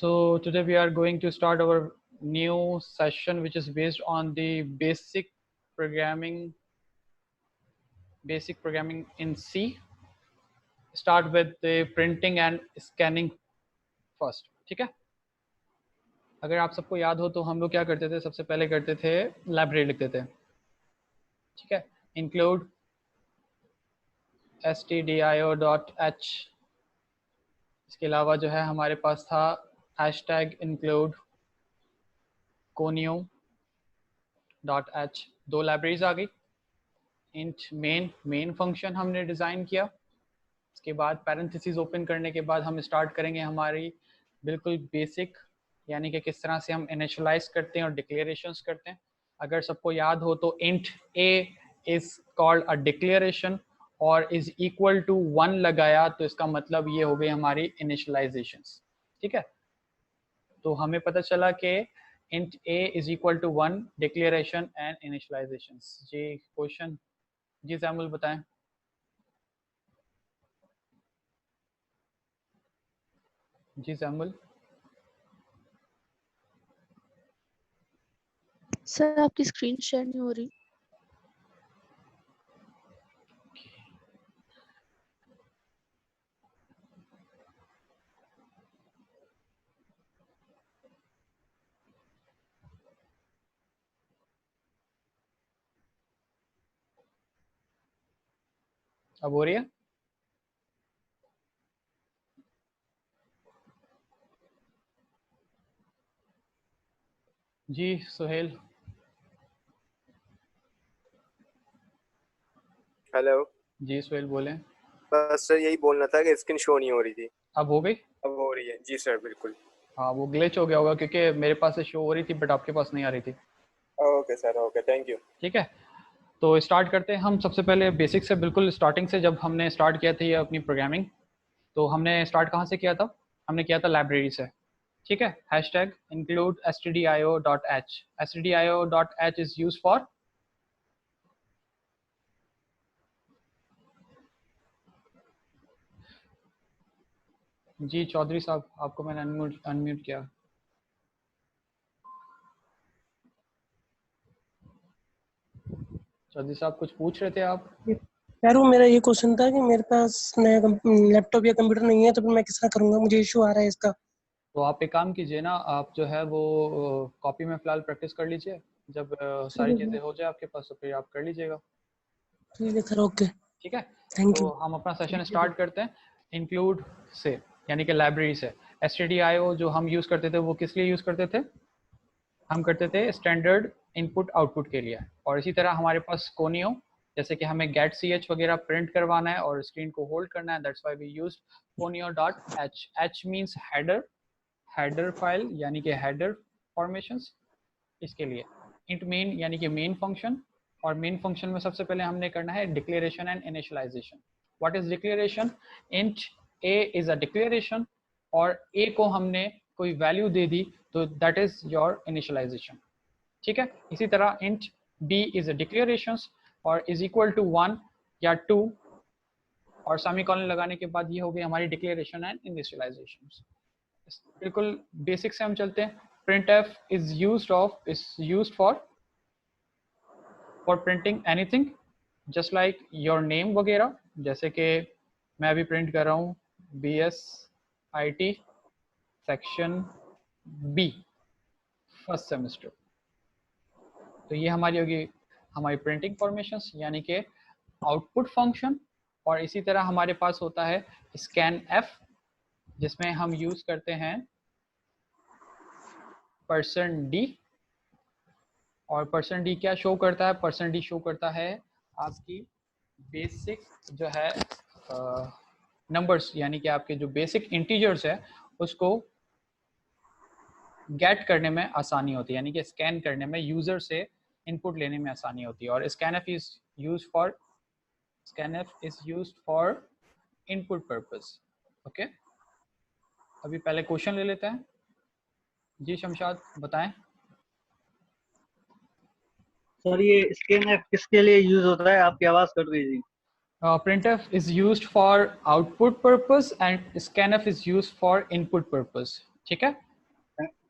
So today we are going to start our new session, which is based on the basic programming in C. Start with the printing and scanning first. ठीक है? अगर आप सबको याद हो तो हम लोग क्या करते थे, सबसे पहले करते थे लाइब्रेरी लिखते थे. ठीक है? Include stdio.h. इसके अलावा जो है हमारे पास था hashtag include conio.h. दो लाइब्रेरीज आ गई. इंट मेन फंक्शन हमने डिज़ाइन किया. इसके बाद पैरेंथेसिस ओपन करने के बाद हम स्टार्ट करेंगे हमारी बिल्कुल बेसिक, यानी कि किस तरह से हम इनिशियलाइज करते हैं और डिक्लेरेशंस करते हैं. अगर सबको याद हो तो int a is called a declaration और इज इक्वल टू 1 लगाया तो इसका मतलब ये हो गई हमारी इनिशियलाइजेशंस. ठीक है? तो हमें पता चला कि int a is equal to 1 declaration and initializations. जी क्वेश्चन जी जैमुल बताएं. जी जैमुल. सर आपकी स्क्रीन शेयर नहीं हो रही. अब हो रही है? जी सुहेल. हेलो जी सुहेल बोलें. बस सर यही बोलना था कि स्क्रीन शो नहीं हो रही थी. अब हो गई? अब हो रही है जी सर. बिल्कुल. हाँ वो ग्लिच हो गया होगा क्योंकि मेरे पास से शो हो रही थी बट आपके पास नहीं आ रही थी. Okay sir. Okay thank you. ठीक है, तो स्टार्ट करते हैं हम. सबसे पहले बेसिक से, बिल्कुल स्टार्टिंग से जब हमने स्टार्ट किया था ये अपनी प्रोग्रामिंग, तो हमने स्टार्ट कहाँ से किया था? हमने किया था लाइब्रेरी से. ठीक है? Hashtag include stdio.h. stdio.h is use for जी चौधरी साहब, आपको मैंने अनम्यूट किया. चौधरी साहब कुछ पूछ रहे थे आप? यार वो मेरा ये क्वेश्चन था कि मेरे पास नया लैपटॉप या कंप्यूटर नहीं है तो फिर मैं किस तरह करूंगा, मुझे इशू आ रहा है इसका. तो आप एक काम कीजिए ना, आप जो है वो कॉपी में फिलहाल प्रैक्टिस कर लीजिए. जब सारी चीज़ें हो जाए आपके पास तो फिर आप कर लीजिएगा. ठीक है सर. ओके ठीक है, थैंक तो यू. हम अपना सेशन स्टार्ट करते हैं इंक्लूड से, यानी कि लाइब्रेरी से. stdio जो हम यूज़ करते थे वो किस लिए यूज़ करते थे? हम करते थे स्टैंडर्ड इनपुट आउटपुट के लिए. और इसी तरह हमारे पास कोनियो, जैसे कि हमें गेट ch वगैरह प्रिंट करवाना है और स्क्रीन को होल्ड करना है. That's why we used conio.h. h means header file, यानी कि हेडर फॉर्मेशंस. इसके लिए इंट मेन यानी कि मेन फंक्शन, और मेन फंक्शन में सबसे पहले हमने करना है declaration and initialisation. What is declaration? Int a is a declaration और ए को हमने कोई वैल्यू दे दी तो दैट इज योर इनिशियलाइजेशन. ठीक है? इसी तरह int b is a declaration और इज इक्वल टू 1 या 2 और सेमीकोलन लगाने के बाद ये हो गई हमारी डिक्लेरेशन एंड इनिशियलाइजेशन. बिल्कुल बेसिक से हम चलते हैं. printf is used for printing anything just like your name वगैरह. जैसे कि मैं अभी प्रिंट कर रहा हूँ BSIT section B first semester. तो ये हमारी होगी हमारी प्रिंटिंग फॉर्मेशंस, यानी कि आउटपुट फंक्शन. और इसी तरह हमारे पास होता है scanf, जिसमें हम यूज करते हैं %d. और %d क्या शो करता है? %d शो करता है आपकी बेसिक जो है नंबर्स, यानी कि आपके जो बेसिक इंटीजर्स है उसको गेट करने में आसानी होती है, यानी कि स्कैन करने में, यूजर से इनपुट लेने में आसानी होती है. और scanf is used for input purpose. Okay, अभी पहले क्वेश्चन ले लेते हैं. जी शमशाद बताएं. सर ये scanf किसके लिए यूज होता है? आपकी आवाज कट रही थी. printf is used for output purpose and scanf is used for input purpose. ठीक है?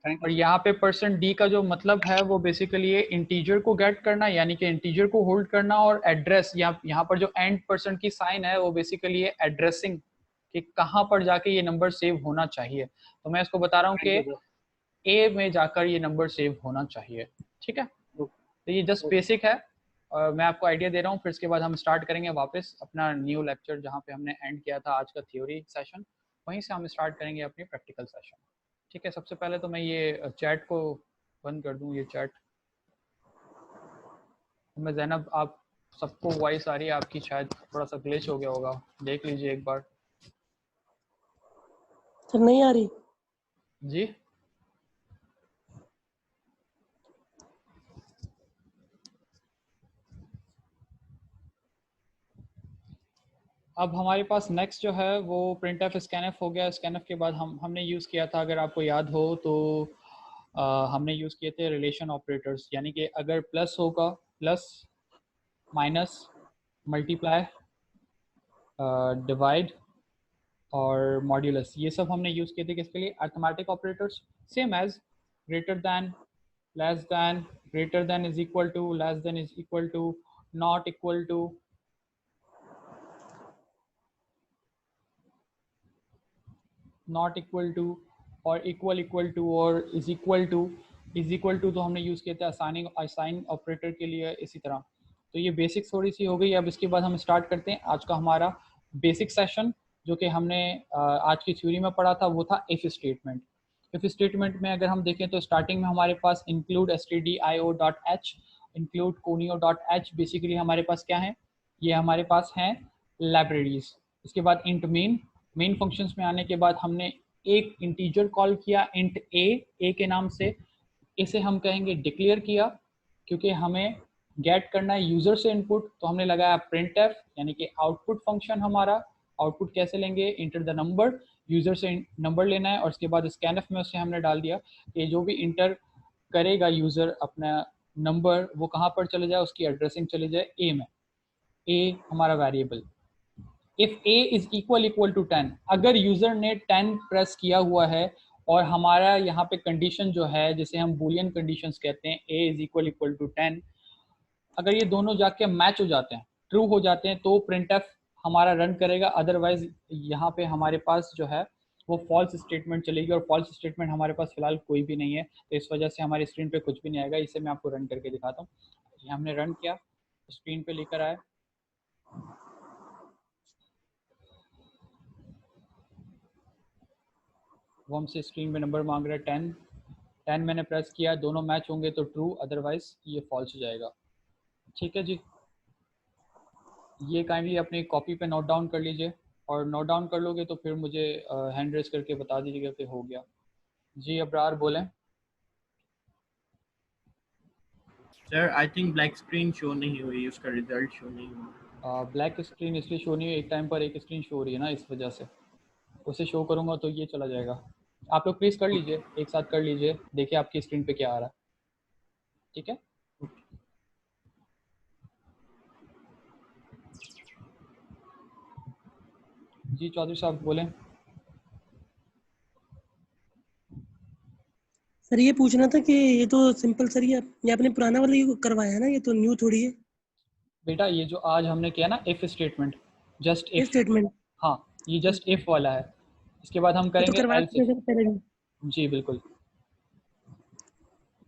थैंक और यू। यहाँ पे %d का जो मतलब है वो बेसिकली ये इंटीजर को गेट करना, यानी कि इंटीजर को होल्ड करना, और एड्रेस यहाँ पर जो एंड % की साइन है वो बेसिकली ये एड्रेसिंग कि कहाँ पर जाके ये नंबर सेव होना चाहिए। तो मैं इसको बता रहा हूँ थैंक यू कि सर। ए में जाकर ये नंबर सेव होना चाहिए। ठीक है, तो ये जस्ट बेसिक है और मैं आपको आइडिया दे रहा हूँ। फिर इसके बाद हम स्टार्ट करेंगे वापस अपना न्यू लेक्चर, जहाँ पे हमने एंड किया था आज का थ्योरी सेशन, वहीं से हम स्टार्ट करेंगे अपनी प्रैक्टिकल सेशन। ठीक है, सबसे पहले तो मैं ये चैट को बंद कर दूँ, ये चैट। मैं ज़ैनब, आप सबको वॉइस आ रही है आपकी? शायद थोड़ा सा ग्लिच हो गया होगा, देख लीजिए एक बार। सर नहीं आ रही। जी, अब हमारे पास नेक्स्ट जो है वो प्रिंट एफ स्कैनएफ हो गया। स्कैनएफ के बाद हमने यूज़ किया था, अगर आपको याद हो तो हमने यूज़ किए थे रिलेशन ऑपरेटर्स, यानी कि अगर प्लस होगा, प्लस, माइनस, मल्टीप्लाई, डिवाइड और मॉड्यूलस, ये सब हमने यूज़ किए थे किसके लिए? Arithmetic operators, same as greater than, less than, greater than is equal to, less than is equal to, not equal to, not equal to, और इक्वल टू, और is equal to. Is equal to तो हमने use किया था assign operator के लिए। इसी तरह तो ये बेसिक थोड़ी सी हो गई। अब इसके बाद हम स्टार्ट करते हैं आज का हमारा बेसिक सेशन, जो कि हमने आज की थ्योरी में पढ़ा था, वो था इफ स्टेटमेंट। इफ स्टेटमेंट में अगर हम देखें तो स्टार्टिंग में हमारे पास include stdio.h, include conio.h, basically हमारे पास क्या है? ये हमारे पास हैं लाइब्रेरीज। इसके बाद इंट मेन फंक्शंस में आने के बाद हमने एक इंटीजर कॉल किया इंट ए के नाम से। इसे हम कहेंगे डिक्लेयर किया, क्योंकि हमें गेट करना है यूजर से इनपुट, तो हमने लगाया प्रिंट एफ, यानी कि आउटपुट फंक्शन हमारा। आउटपुट कैसे लेंगे? इंटर द नंबर, यूजर से नंबर लेना है, और उसके बाद स्कैनएफ में उसे हमने डाल दिया कि जो भी इंटर करेगा यूजर अपना नंबर, वो कहाँ पर चले जाए, उसकी एड्रेसिंग चले जाए ए में। ए हमारा variable. If a is equal to 10, अगर यूजर ने 10 प्रेस किया हुआ है और हमारा यहाँ पे कंडीशन जो है, जिसे हम बूलियन कंडीशंस कहते हैं, a इज इक्वल टू 10, अगर ये दोनों जाके मैच हो जाते हैं, ट्रू हो जाते हैं, तो printf हमारा रन करेगा। अदरवाइज यहाँ पे हमारे पास जो है वो फॉल्स स्टेटमेंट चलेगी, और फॉल्स स्टेटमेंट हमारे पास फिलहाल कोई भी नहीं है, तो इस वजह से हमारी स्क्रीन पे कुछ भी नहीं आएगा। इसे मैं आपको रन करके दिखाता हूँ। ये हमने रन किया, स्क्रीन पे लेकर आए, वो हमसे स्क्रीन पे नंबर मांग रहा है 10 मैंने प्रेस किया, दोनों मैच होंगे तो ट्रू, अदरवाइज ये फॉल्स हो जाएगा। ठीक है जी, ये काइंडली अपनी कॉपी पे नोट डाउन कर लीजिए, और नोट डाउन कर लोगे तो फिर मुझे हैंड रेस करके बता दीजिएगा कि हो गया। जी अब्रार बोलें। Sir I think black screen show नहीं हुई, उसका रिजल्ट शो नहीं हुआ। ब्लैक स्क्रीन इसलिए शो नहीं हुई, एक टाइम पर एक स्क्रीन शो हो रही है ना, इस वजह से। उसे शो करूँगा तो ये चला जाएगा। आप लोग प्लीज़ कर लीजिए, एक साथ कर लीजिए, देखिए आपकी स्क्रीन पे क्या आ रहा है। ठीक है, जी चौधरी साहब बोलें। सर ये पूछना था कि ये तो सिंपल सर, ये आपने पुराना वाला ये करवाया है ना, ये तो न्यू थोड़ी है। बेटा ये जो आज हमने किया ना इफ स्टेटमेंट, जस्ट ये इफ, स्टेटमेंट हाँ ये जस्ट इफ वाला है। इसके बाद हम ये तो करेंगे करवाया एल्स था इफ। सर पहले भी। जी बिल्कुल।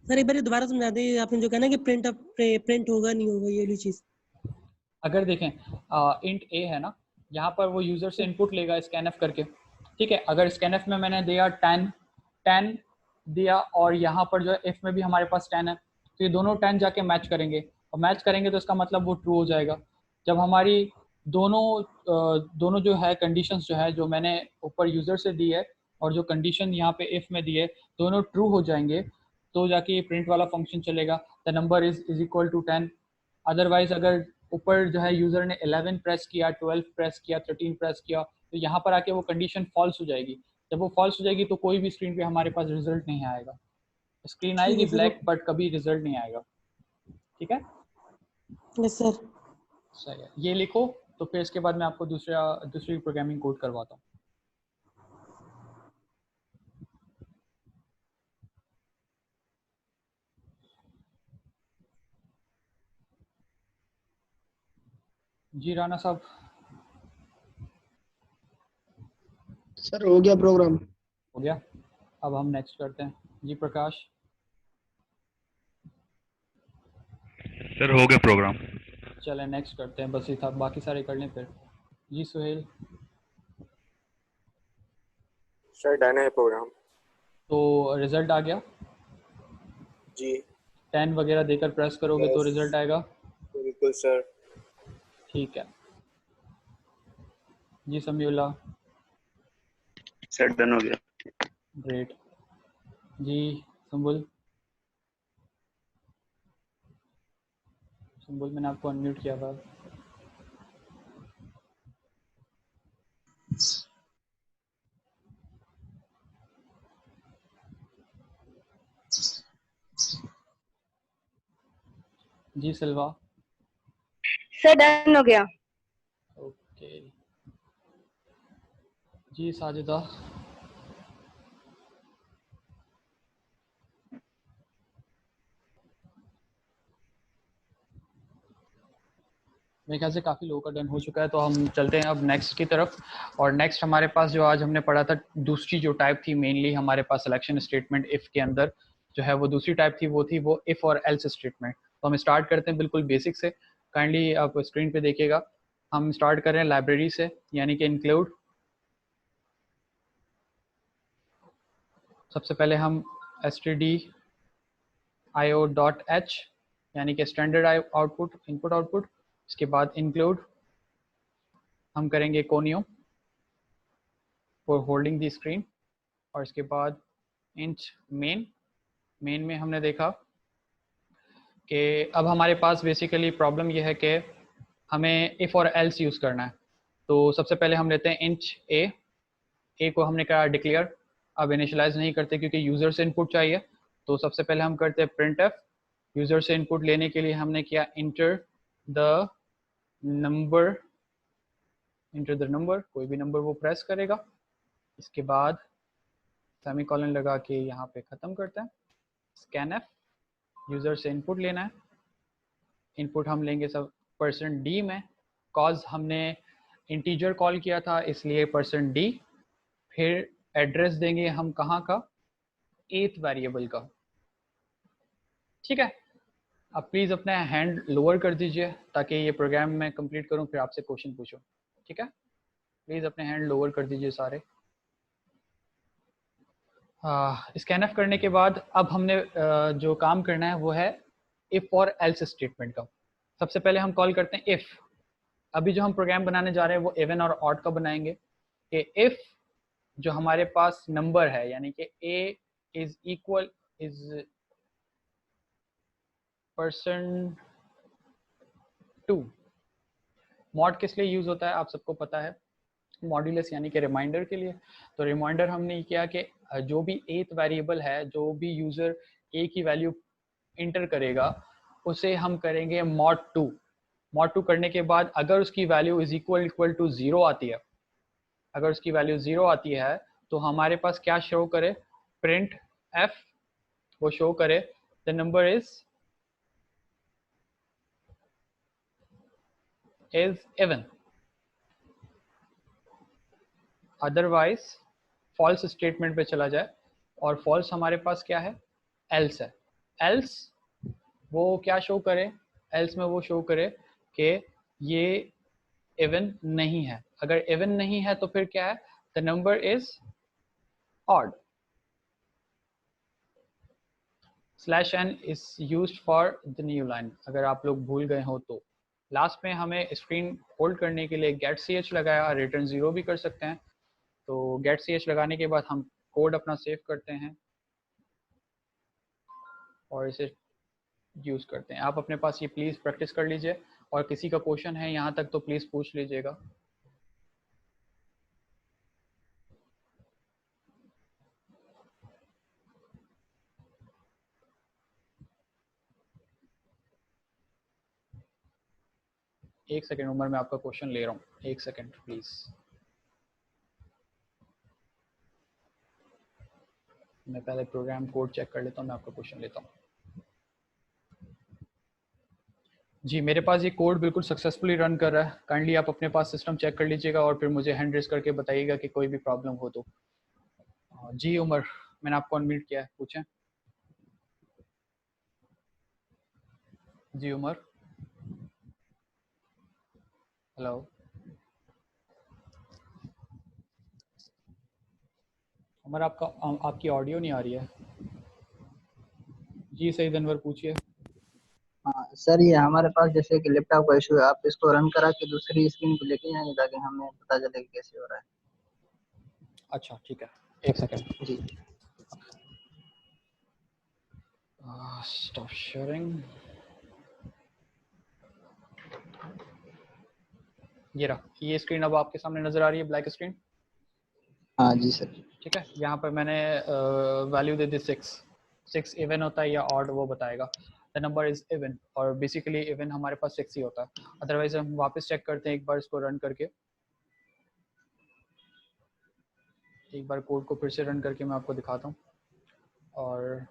सर एक बार ये दोबारा समझा दें, आपने जो कहा ना कि प्रिंट होगा नहीं होगा, ये वाली चीज। अगर देखें इंट ए है ना, यहाँ पर वो यूजर से इनपुट लेगा स्कैनएफ करके। ठीक है, अगर स्कैनएफ में मैंने दिया 10 दिया, और यहाँ पर जो है इफ में भी हमारे पास 10 है, तो ये दोनों 10 जाके मैच करेंगे, और मैच करेंगे तो इसका मतलब वो ट्रू हो जाएगा। जब हमारी दोनों जो है कंडीशंस जो है, जो मैंने ऊपर यूजर से दी है और जो कंडीशन यहाँ पे इफ में दी है, दोनों ट्रू हो जाएंगे, तो जाके ये प्रिंट वाला फंक्शन चलेगा, the number is equal to 10। Otherwise अगर ऊपर जो है यूजर ने 11 प्रेस किया, 12 प्रेस किया, 13 प्रेस किया, तो यहाँ पर आके वो कंडीशन फॉल्स हो जाएगी। जब वो फॉल्स हो जाएगी तो कोई भी स्क्रीन पे हमारे पास रिजल्ट नहीं आएगा। स्क्रीन ठीक आएगी है सर। ब्लैक, बट कभी रिजल्ट नहीं आएगा। ठीक है, यस सर। सही है, ये लिखो। तो फिर इसके बाद मैं आपको दूसरी प्रोग्रामिंग कोड करवाता हूँ। जी राना साहब। सर हो गया प्रोग्राम। हो गया। अब हम नेक्स्ट करते हैं। जी प्रकाश। सर हो गया प्रोग्राम। चलें नेक्स्ट करते हैं, बस ये था, बाकी सारे कर लें फिर। जी सुहेल। सर डन है प्रोग्राम। तो रिजल्ट आ गया। जी 10 वगैरह देकर प्रेस करोगे तो Yes. रिजल्ट आएगा। बिल्कुल सर। ठीक है। जी समीउल्ला। सर डन हो गया। ग्रेट। जी संबुल। संबुल मैंने आपको अनम्यूट किया था। जी सिल्वा। सर डन हो गया। ओके। जी साजिदा। मेरे ख्याल से काफ़ी लोगों का डन हो चुका है, तो हम चलते हैं अब नेक्स्ट की तरफ। और नेक्स्ट हमारे पास जो आज हमने पढ़ा था, दूसरी जो टाइप थी मेनली हमारे पास सिलेक्शन स्टेटमेंट इफ़ के अंदर जो है वो दूसरी टाइप थी, वो थी वो इफ़ और एल्स स्टेटमेंट। तो हम स्टार्ट करते हैं बिल्कुल बेसिक से। काइंडली आप स्क्रीन पे देखिएगा। हम स्टार्ट कर रहे हैं लाइब्रेरी से, यानी कि इंक्लूड। सबसे पहले हम stdio.h यानी कि स्टैंडर्ड आउटपुट, इनपुट आउटपुट। इसके बाद इंक्लूड हम करेंगे conio for holding the screen. और इसके बाद इंच मेन। मेन में हमने देखा कि अब हमारे पास बेसिकली प्रॉब्लम यह है कि हमें इफ़ और एल्स यूज़ करना है। तो सबसे पहले हम लेते हैं इंच ए को हमने कहा डिक्लेयर। अब इनिशियलाइज नहीं करते क्योंकि यूज़र से इनपुट चाहिए। तो सबसे पहले हम करते हैं प्रिंट एफ। यूज़र से इनपुट लेने के लिए हमने किया enter the number. Enter the number, कोई भी नंबर वो प्रेस करेगा। इसके बाद सेमीकोलन लगा के यहाँ पे ख़त्म करते हैं। स्कैन एफ, यूज़र से इनपुट लेना है। इनपुट हम लेंगे सब %d में, कॉज हमने इंटीजर कॉल किया था इसलिए %d। फिर एड्रेस देंगे हम कहाँ का, 8th वेरिएबल का। ठीक है। अब प्लीज़ अपना हैंड लोअर कर दीजिए ताकि ये प्रोग्राम मैं कंप्लीट करूँ, फिर आपसे क्वेश्चन पूछूँ। ठीक है, प्लीज़ अपने हैंड लोअर कर दीजिए सारे। स्कैन एफ करने के बाद अब हमने जो काम करना है वो है इफ़ और एल्स स्टेटमेंट का। सबसे पहले हम कॉल करते हैं इफ़। अभी जो हम प्रोग्राम बनाने जा रहे हैं वो इवन और ऑड का बनाएंगे कि इफ़ जो हमारे पास नंबर है, यानी कि a is equal is %2। Mod किस लिए यूज़ होता है आप सबको पता है, मॉड्यूलस यानी कि रिमाइंडर के लिए। तो रिमाइंडर हमने किया कि जो भी 8th वेरिएबल है, जो भी यूज़र a की वैल्यू इंटर करेगा उसे हम करेंगे mod 2। mod 2 करने के बाद अगर उसकी वैल्यू इज इक्वल टू 0 आती है, अगर उसकी वैल्यू 0 आती है तो हमारे पास क्या शो करे, प्रिंट एफ वो शो करे the number is even. Otherwise false statement पे चला जाए। और फॉल्स हमारे पास क्या है, एल्स है। एल्स वो क्या शो करे, एल्स में वो शो करे कि ये इवन नहीं है। अगर इवन नहीं है तो फिर क्या है, the number is odd. /n is used for the new line, अगर आप लोग भूल गए हो तो। लास्ट में हमें स्क्रीन होल्ड करने के लिए गेट ch लगाया, रिटर्न 0 भी कर सकते हैं। तो गेट ch लगाने के बाद हम कोड अपना सेव करते हैं और इसे यूज़ करते हैं। आप अपने पास ये प्लीज़ प्रैक्टिस कर लीजिए, और किसी का क्वेश्चन है यहाँ तक तो प्लीज़ पूछ लीजिएगा। एक सेकेंड उमर, मैं आपका क्वेश्चन ले रहा हूँ, एक सेकेंड प्लीज़। मैं पहले प्रोग्राम कोड चेक कर लेता हूँ, मैं आपका क्वेश्चन लेता हूँ। जी मेरे पास ये कोड बिल्कुल सक्सेसफुली रन कर रहा है। काइंडली आप अपने पास सिस्टम चेक कर लीजिएगा और फिर मुझे हैंड रेस करके बताइएगा कि कोई भी प्रॉब्लम हो तो। जी उमर, मैंने आपको अनम्यूट किया है, पूछें। जी उमर, हेलो। उमर आपकी ऑडियो नहीं आ रही है। जी सही अनवर, पूछिए। हाँ सर, ये हमारे पास जैसे कि लैपटॉप का इशू है, आप इसको रन करा के दूसरी स्क्रीन पे लेके जाएंगे ताकि हमें पता चले कि कैसे हो रहा है। अच्छा ठीक है, एक सेकेंड। जी स्टॉप शेयरिंग। ये रहा, ये स्क्रीन अब आपके सामने नजर आ रही है, ब्लैक स्क्रीन। हाँ जी सर। ठीक है, यहाँ पर मैंने वैल्यू दे दी 6 इवन होता है या ऑड वो बताएगा। द नंबर इज इवन, और बेसिकली इवन हमारे पास 6 ही होता है। अदरवाइज हम वापस चेक करते हैं एक बार इसको रन करके। एक बार कोड को फिर से रन करके मैं आपको दिखाता हूँ। और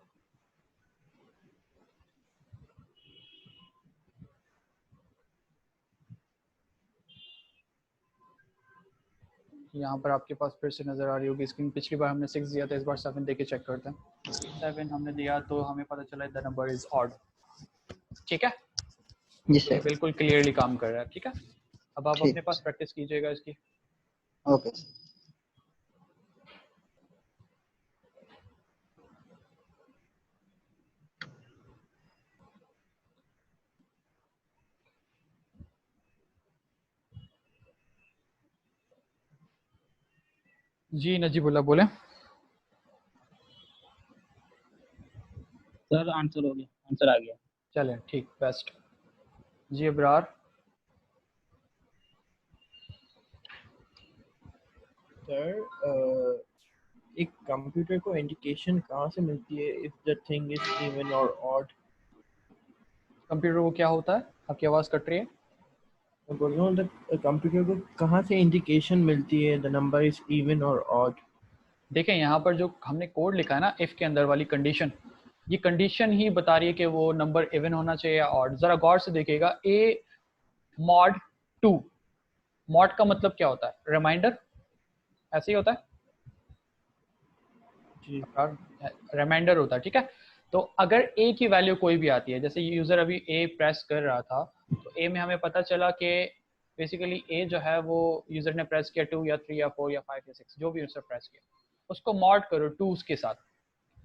यहाँ पर आपके पास फिर से नज़र आ रही होगी स्क्रीन। पिछली बार हमने 6 दिया था, इस बार 7 देके चेक करते हैं। 7 हमने दिया तो हमें पता चला द नंबर इज ऑड। ठीक है, जी ये सर। बिल्कुल क्लियरली काम कर रहा है। ठीक है, अब आप ठीक अपने पास प्रैक्टिस कीजिएगा इसकी। Okay sir. जी नजीबुल्ला बोले। सर आंसर हो गया, आंसर आ गया। चलें ठीक, बेस्ट। जी अबरार। सर एक कंप्यूटर को इंडिकेशन कहाँ से मिलती है if the thing is even और ऑड? कंप्यूटर को क्या होता है? आपकी आवाज़ कट रही है। मैं बोल रहा हूँ कंप्यूटर को कहाँ से इंडिकेशन मिलती है द नंबर इज इवन और ऑड? देखें यहाँ पर जो हमने कोड लिखा है ना, इफ के अंदर वाली कंडीशन, ये कंडीशन ही बता रही है कि वो नंबर इवन होना चाहिए या ऑड। जरा गौर से देखिएगा, ए मॉड 2, मॉड का मतलब क्या होता है? रिमाइंडर, ऐसे ही होता है जी, रिमाइंडर होता है। ठीक है, तो अगर ए की वैल्यू कोई भी आती है, जैसे यूजर अभी ए प्रेस कर रहा था, तो ए में हमें पता चला कि बेसिकली ए जो है वो यूजर ने प्रेस किया 2 या 3 या 4 या 5 या 6, जो भी उसने प्रेस किया, उसको मॉड करो 2 के साथ।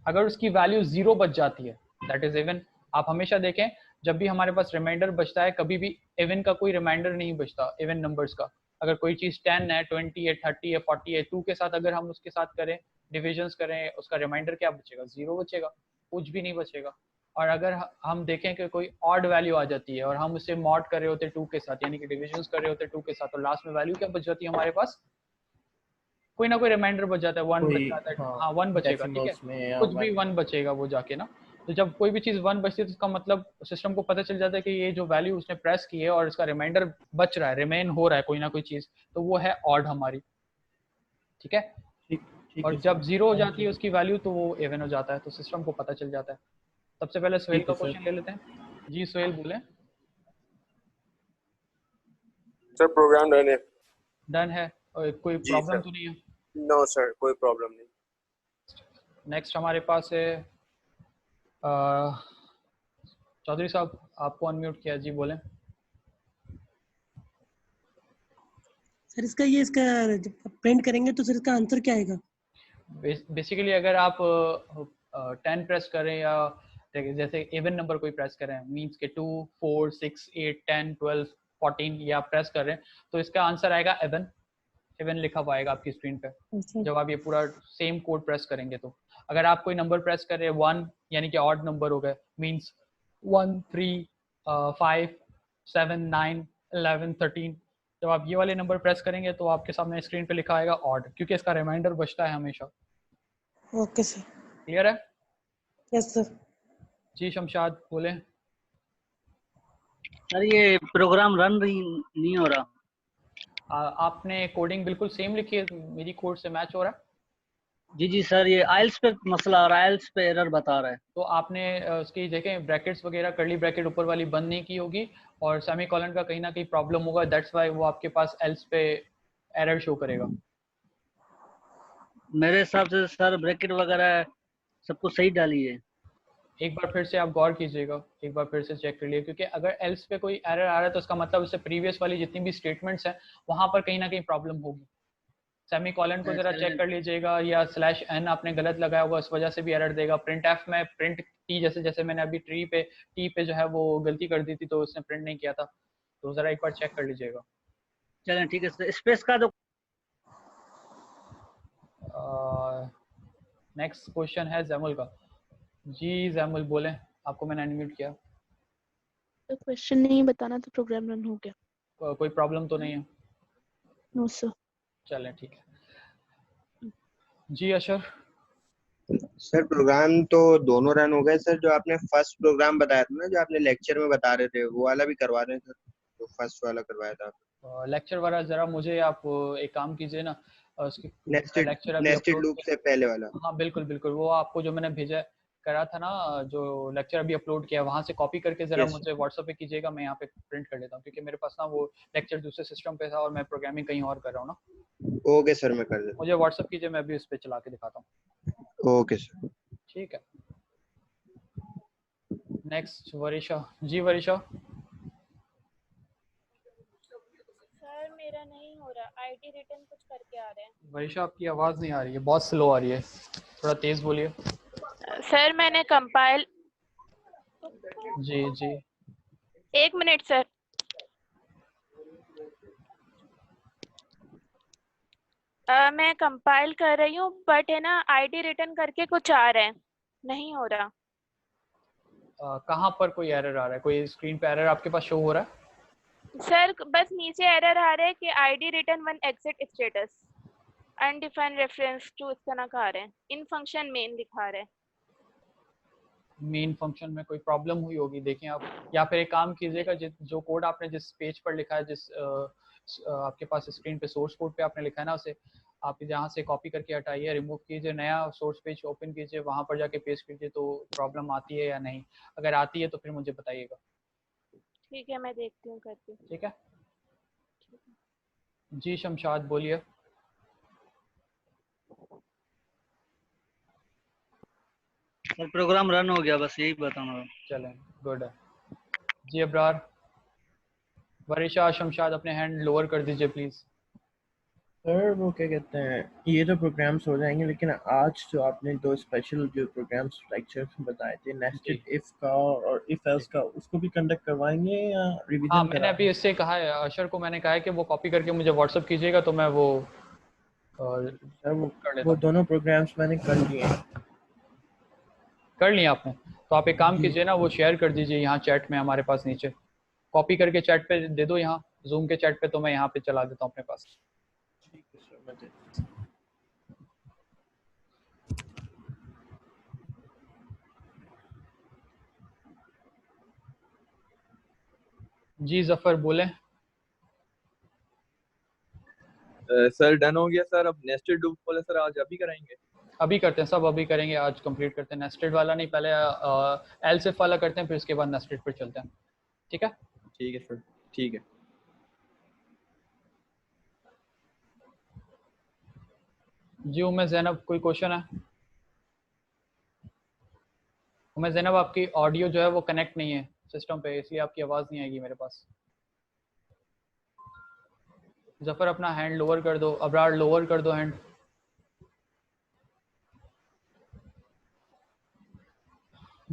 अगर उसकी वैल्यू 0 बच जाती है, दैट इज इवन। आप हमेशा देखें, जब भी हमारे पास रिमाइंडर बचता है, कभी भी इवन का कोई रिमाइंडर नहीं बचता, इवन नंबर्स का। अगर कोई चीज़ 10 है, 20 है, 30 है, 40 है, 2 के साथ अगर हम उसके साथ करें, डिविजन्स करें, उसका रिमाइंडर क्या बचेगा? 0 बचेगा, कुछ भी नहीं बचेगा। और अगर हम देखें कि कोई ऑड वैल्यू आ जाती है और हम उसे मॉड कर रहे होते 2 के साथ, यानी कि डिविजन्स कर रहे होते 2 के साथ, तो लास्ट में वैल्यू क्या बच जाती है हमारे पास? कोई ना कोई रिमाइंडर बच जाता है, 1 बच जाता है। हाँ 1 बचेगा, ठीक है, कुछ भी 1 बचेगा वो जाके ना। तो जब कोई भी चीज़ 1 बचती है तो उसका मतलब सिस्टम को पता चल जाता है कि ये जो वैल्यू उसने प्रेस की है और इसका रिमाइंडर बच रहा है, रिमेन हो रहा है कोई ना कोई चीज़, तो वो है ऑड हमारी। ठीक है, और जब 0 हो जाती है उसकी वैल्यू तो वो इवन हो जाता है, तो सिस्टम को पता चल जाता है। सबसे पहले सोहेल का क्वेश्चन ले लेते हैं। जी सोहेल बोले। सर प्रोग्राम डन है। डन है, और कोई प्रॉब्लम तो नहीं है? नो सर, कोई प्रॉब्लम नहीं। नेक्स्ट हमारे पास है चौधरी साहब, आपको अनम्यूट किया, जी बोलें। सर इसका जब प्रिंट करेंगे तो सर इसका आंसर क्या आएगा? बेसिकली अगर आप 10 प्रेस करें या जैसे इवन नंबर कोई प्रेस करें, मींस के 2, 4, 6, 8, 10, 12, 14 ये आप प्रेस कर रहे हैं, तो इसका आंसर आएगा इवन। इवन लिखा हुआ आएगा आपकी स्क्रीन पे जब आप ये पूरा सेम कोड प्रेस करेंगे। तो अगर आप कोई नंबर प्रेस कर रहे हैं 1, यानी कि ऑड नंबर हो गए, मींस 1, 3, 5, 7, 9, 11, 13, जब आप ये वाले नंबर प्रेस करेंगे तो आपके सामने स्क्रीन पे लिखा आएगा ऑड, क्योंकि इसका रिमाइंडर बचता है हमेशा। Okay sir. क्लियर है? Yes sir. जी शमशाद बोले। सर ये प्रोग्राम रन नहीं हो रहा। आपने कोडिंग बिल्कुल सेम लिखी है, मेरी कोड से मैच हो रहा है। जी सर, ये आइल्स पे मसला आ रहा है, आइल्स पे एरर बता रहा है। तो आपने उसकी देखें ब्रैकेट्स वगैरह, कर्ली ब्रैकेट ऊपर वाली बंद नहीं की होगी और सेमीकोलन का कहीं ना कहीं प्रॉब्लम होगा, दैट्स वाई वो आपके पास एल्स पे एरर शो करेगा। मेरे हिसाब से सर ब्रैकेट वगैरह सब कुछ सही डाली है। एक बार फिर से आप गौर कीजिएगा, एक बार फिर से चेक कर लिए, क्योंकि अगर एल्स पे कोई एरर आ रहा है तो उसका मतलब उससे प्रीवियस वाली जितनी भी स्टेटमेंट्स हैं वहां पर कहीं ना कहीं प्रॉब्लम होगी। सेमीकोलन को जरा चेक कर लीजिएगा, या स्लैश एन आपने गलत लगाया होगा, उस वजह से भी एरर देगा। प्रिंट एफ में प्रिंट टी, जैसे जैसे मैंने अभी टी पे जो है वो गलती कर दी थी तो उसने प्रिंट नहीं किया था, तो जरा एक बार चेक कर लीजिएगा। चलें ठीक है सर, स्पेस का तो नेक्स्ट क्वेश्चन है जैमुल का। जी जैमुल बोलें, आपको मैंने अनम्यूट किया। तो क्वेश्चन नहीं बताना तो प्रोग्राम रन हो गया। कोई प्रॉब्लम तो नहीं है? No sir. चलें ठीक है। जी अशर। सर प्रोग्राम तो दोनों रन हो गए सर। जो आपने फर्स्ट प्रोग्राम बताया था ना, जो आपने लेक्चर में बता रहे थे, वो वाला भी करवा रहे हैं सर, जो फर्स्ट वाला करवाया था। लेक्चर वाला जरा मुझे आप एक काम कीजिए ना, उसकी लेक्चर अभी नेस्टेड अपलोड, लूप से पहले वाला। हाँ बिल्कुल बिल्कुल, वो आपको जो मैंने भेजा करा था ना, जो लेक्चर अभी अपलोड किया वहाँ से कॉपी करके जरा मुझे व्हाट्सएप पे कीजिएगा, मैं यहाँ पे प्रिंट कर लेता हूँ, क्योंकि मेरे पास ना वो लेक्चर दूसरे सिस्टम पे था और मैं प्रोग्रामिंग कहीं और कर रहा हूँ ना। ओके सर, मैं कर देता मुझे व्हाट्सएप कीजिए, मैं अभी उस पर चला के दिखाता हूँ। Okay sir. ठीक है। नेक्स्ट वरिशा। जी वरिशा। सर मेरा नहीं हो रहा, आईडी रिटर्न कुछ करके आ रहे हैं। वरिशा आपकी आवाज़ नहीं आ रही है, बहुत स्लो आ रही है, थोड़ा तेज़ बोलिए। सर मैंने कंपाइल, जी जी एक मिनट सर। मैं कंपाइल कर रही हूँ बट है ना आईडी रिटर्न करके कुछ आ रहा है, नहीं हो रहा। कहाँ पर कोई एरर आ रहा है? कोई स्क्रीन पे एरर आपके पास शो हो रहा है? सर बस नीचे एरर आ रहा है कि ID return one exit status undefined reference to, इस तरह का आ रहा है। इन फंक्शन मेन दिखा रहा है। मेन फंक्शन में कोई प्रॉब्लम हुई होगी, देखें आप, या फिर एक काम कीजिएगा, जो कोड आपने जिस पेज पर लिखा है, जिस आपके पास स्क्रीन पे सोर्स कोड पे आपने लिखा है ना, उसे आप जहाँ से कॉपी करके हटाइए, रिमूव कीजिए, नया सोर्स पेज ओपन कीजिए, वहाँ पर जाके पेस्ट कीजिए, तो प्रॉब्लम आती है या नहीं। अगर आती है तो फिर मुझे बताइएगा। ठीक है मैं देखती हूँ करके। ठीक है। जी शमशाद बोलिए। सर प्रोग्राम रन हो गया, बस यही बताना। चलें गुड है। जी अब्रार। वरिशा शमशाद अपने हैंड लोअर कर दीजिए प्लीज़। सर वो क्या कहते हैं, ये तो प्रोग्राम्स हो जाएंगे, लेकिन आज जो आपने दो स्पेशल जो प्रोग्राम्स लेक्चर्स में बताए थे, नेस्टेड इफ का और इफ एल्स का, उसको भी कंडक्ट करवाएंगे या रिवीजन? हाँ मैंने अभी इससे कहा है, अशर को मैंने कहा है कि वो कॉपी करके मुझे व्हाट्सएप कीजिएगा, तो मैं वो सर कर लेता वो हूँ। दोनों प्रोग्राम्स मैंने कर लिए हैं। कर लिया आपने? तो आप एक काम कीजिए ना, वो शेयर कर दीजिए यहाँ चैट में हमारे पास नीचे, कॉपी करके चैट पे दे दो, यहाँ जूम के चैट पे, तो मैं यहाँ पे चला देता हूँ अपने पास। ठीक है सर, मैं देता हूँ। जी जफर बोले। सर डन हो गया सर। अब नेस्टेड लूप वाला सर आज अभी कराएंगे? अभी करते हैं, सब अभी करेंगे, आज कंप्लीट करते हैं। नेस्टेड वाला नहीं, पहले एलसिफ वाला करते हैं, फिर उसके बाद नेस्टेड पर चलते हैं। ठीक है। ठीक है सर, ठीक है। जी उम्मे ज़ैनब, कोई क्वेश्चन है? उम्मे ज़ैनब आपकी ऑडियो जो है वो कनेक्ट नहीं है सिस्टम पे, इसलिए आपकी आवाज़ नहीं आएगी मेरे पास। जफर अपना हैंड लोअर कर दो, अबरार लोअर कर दो हैंड।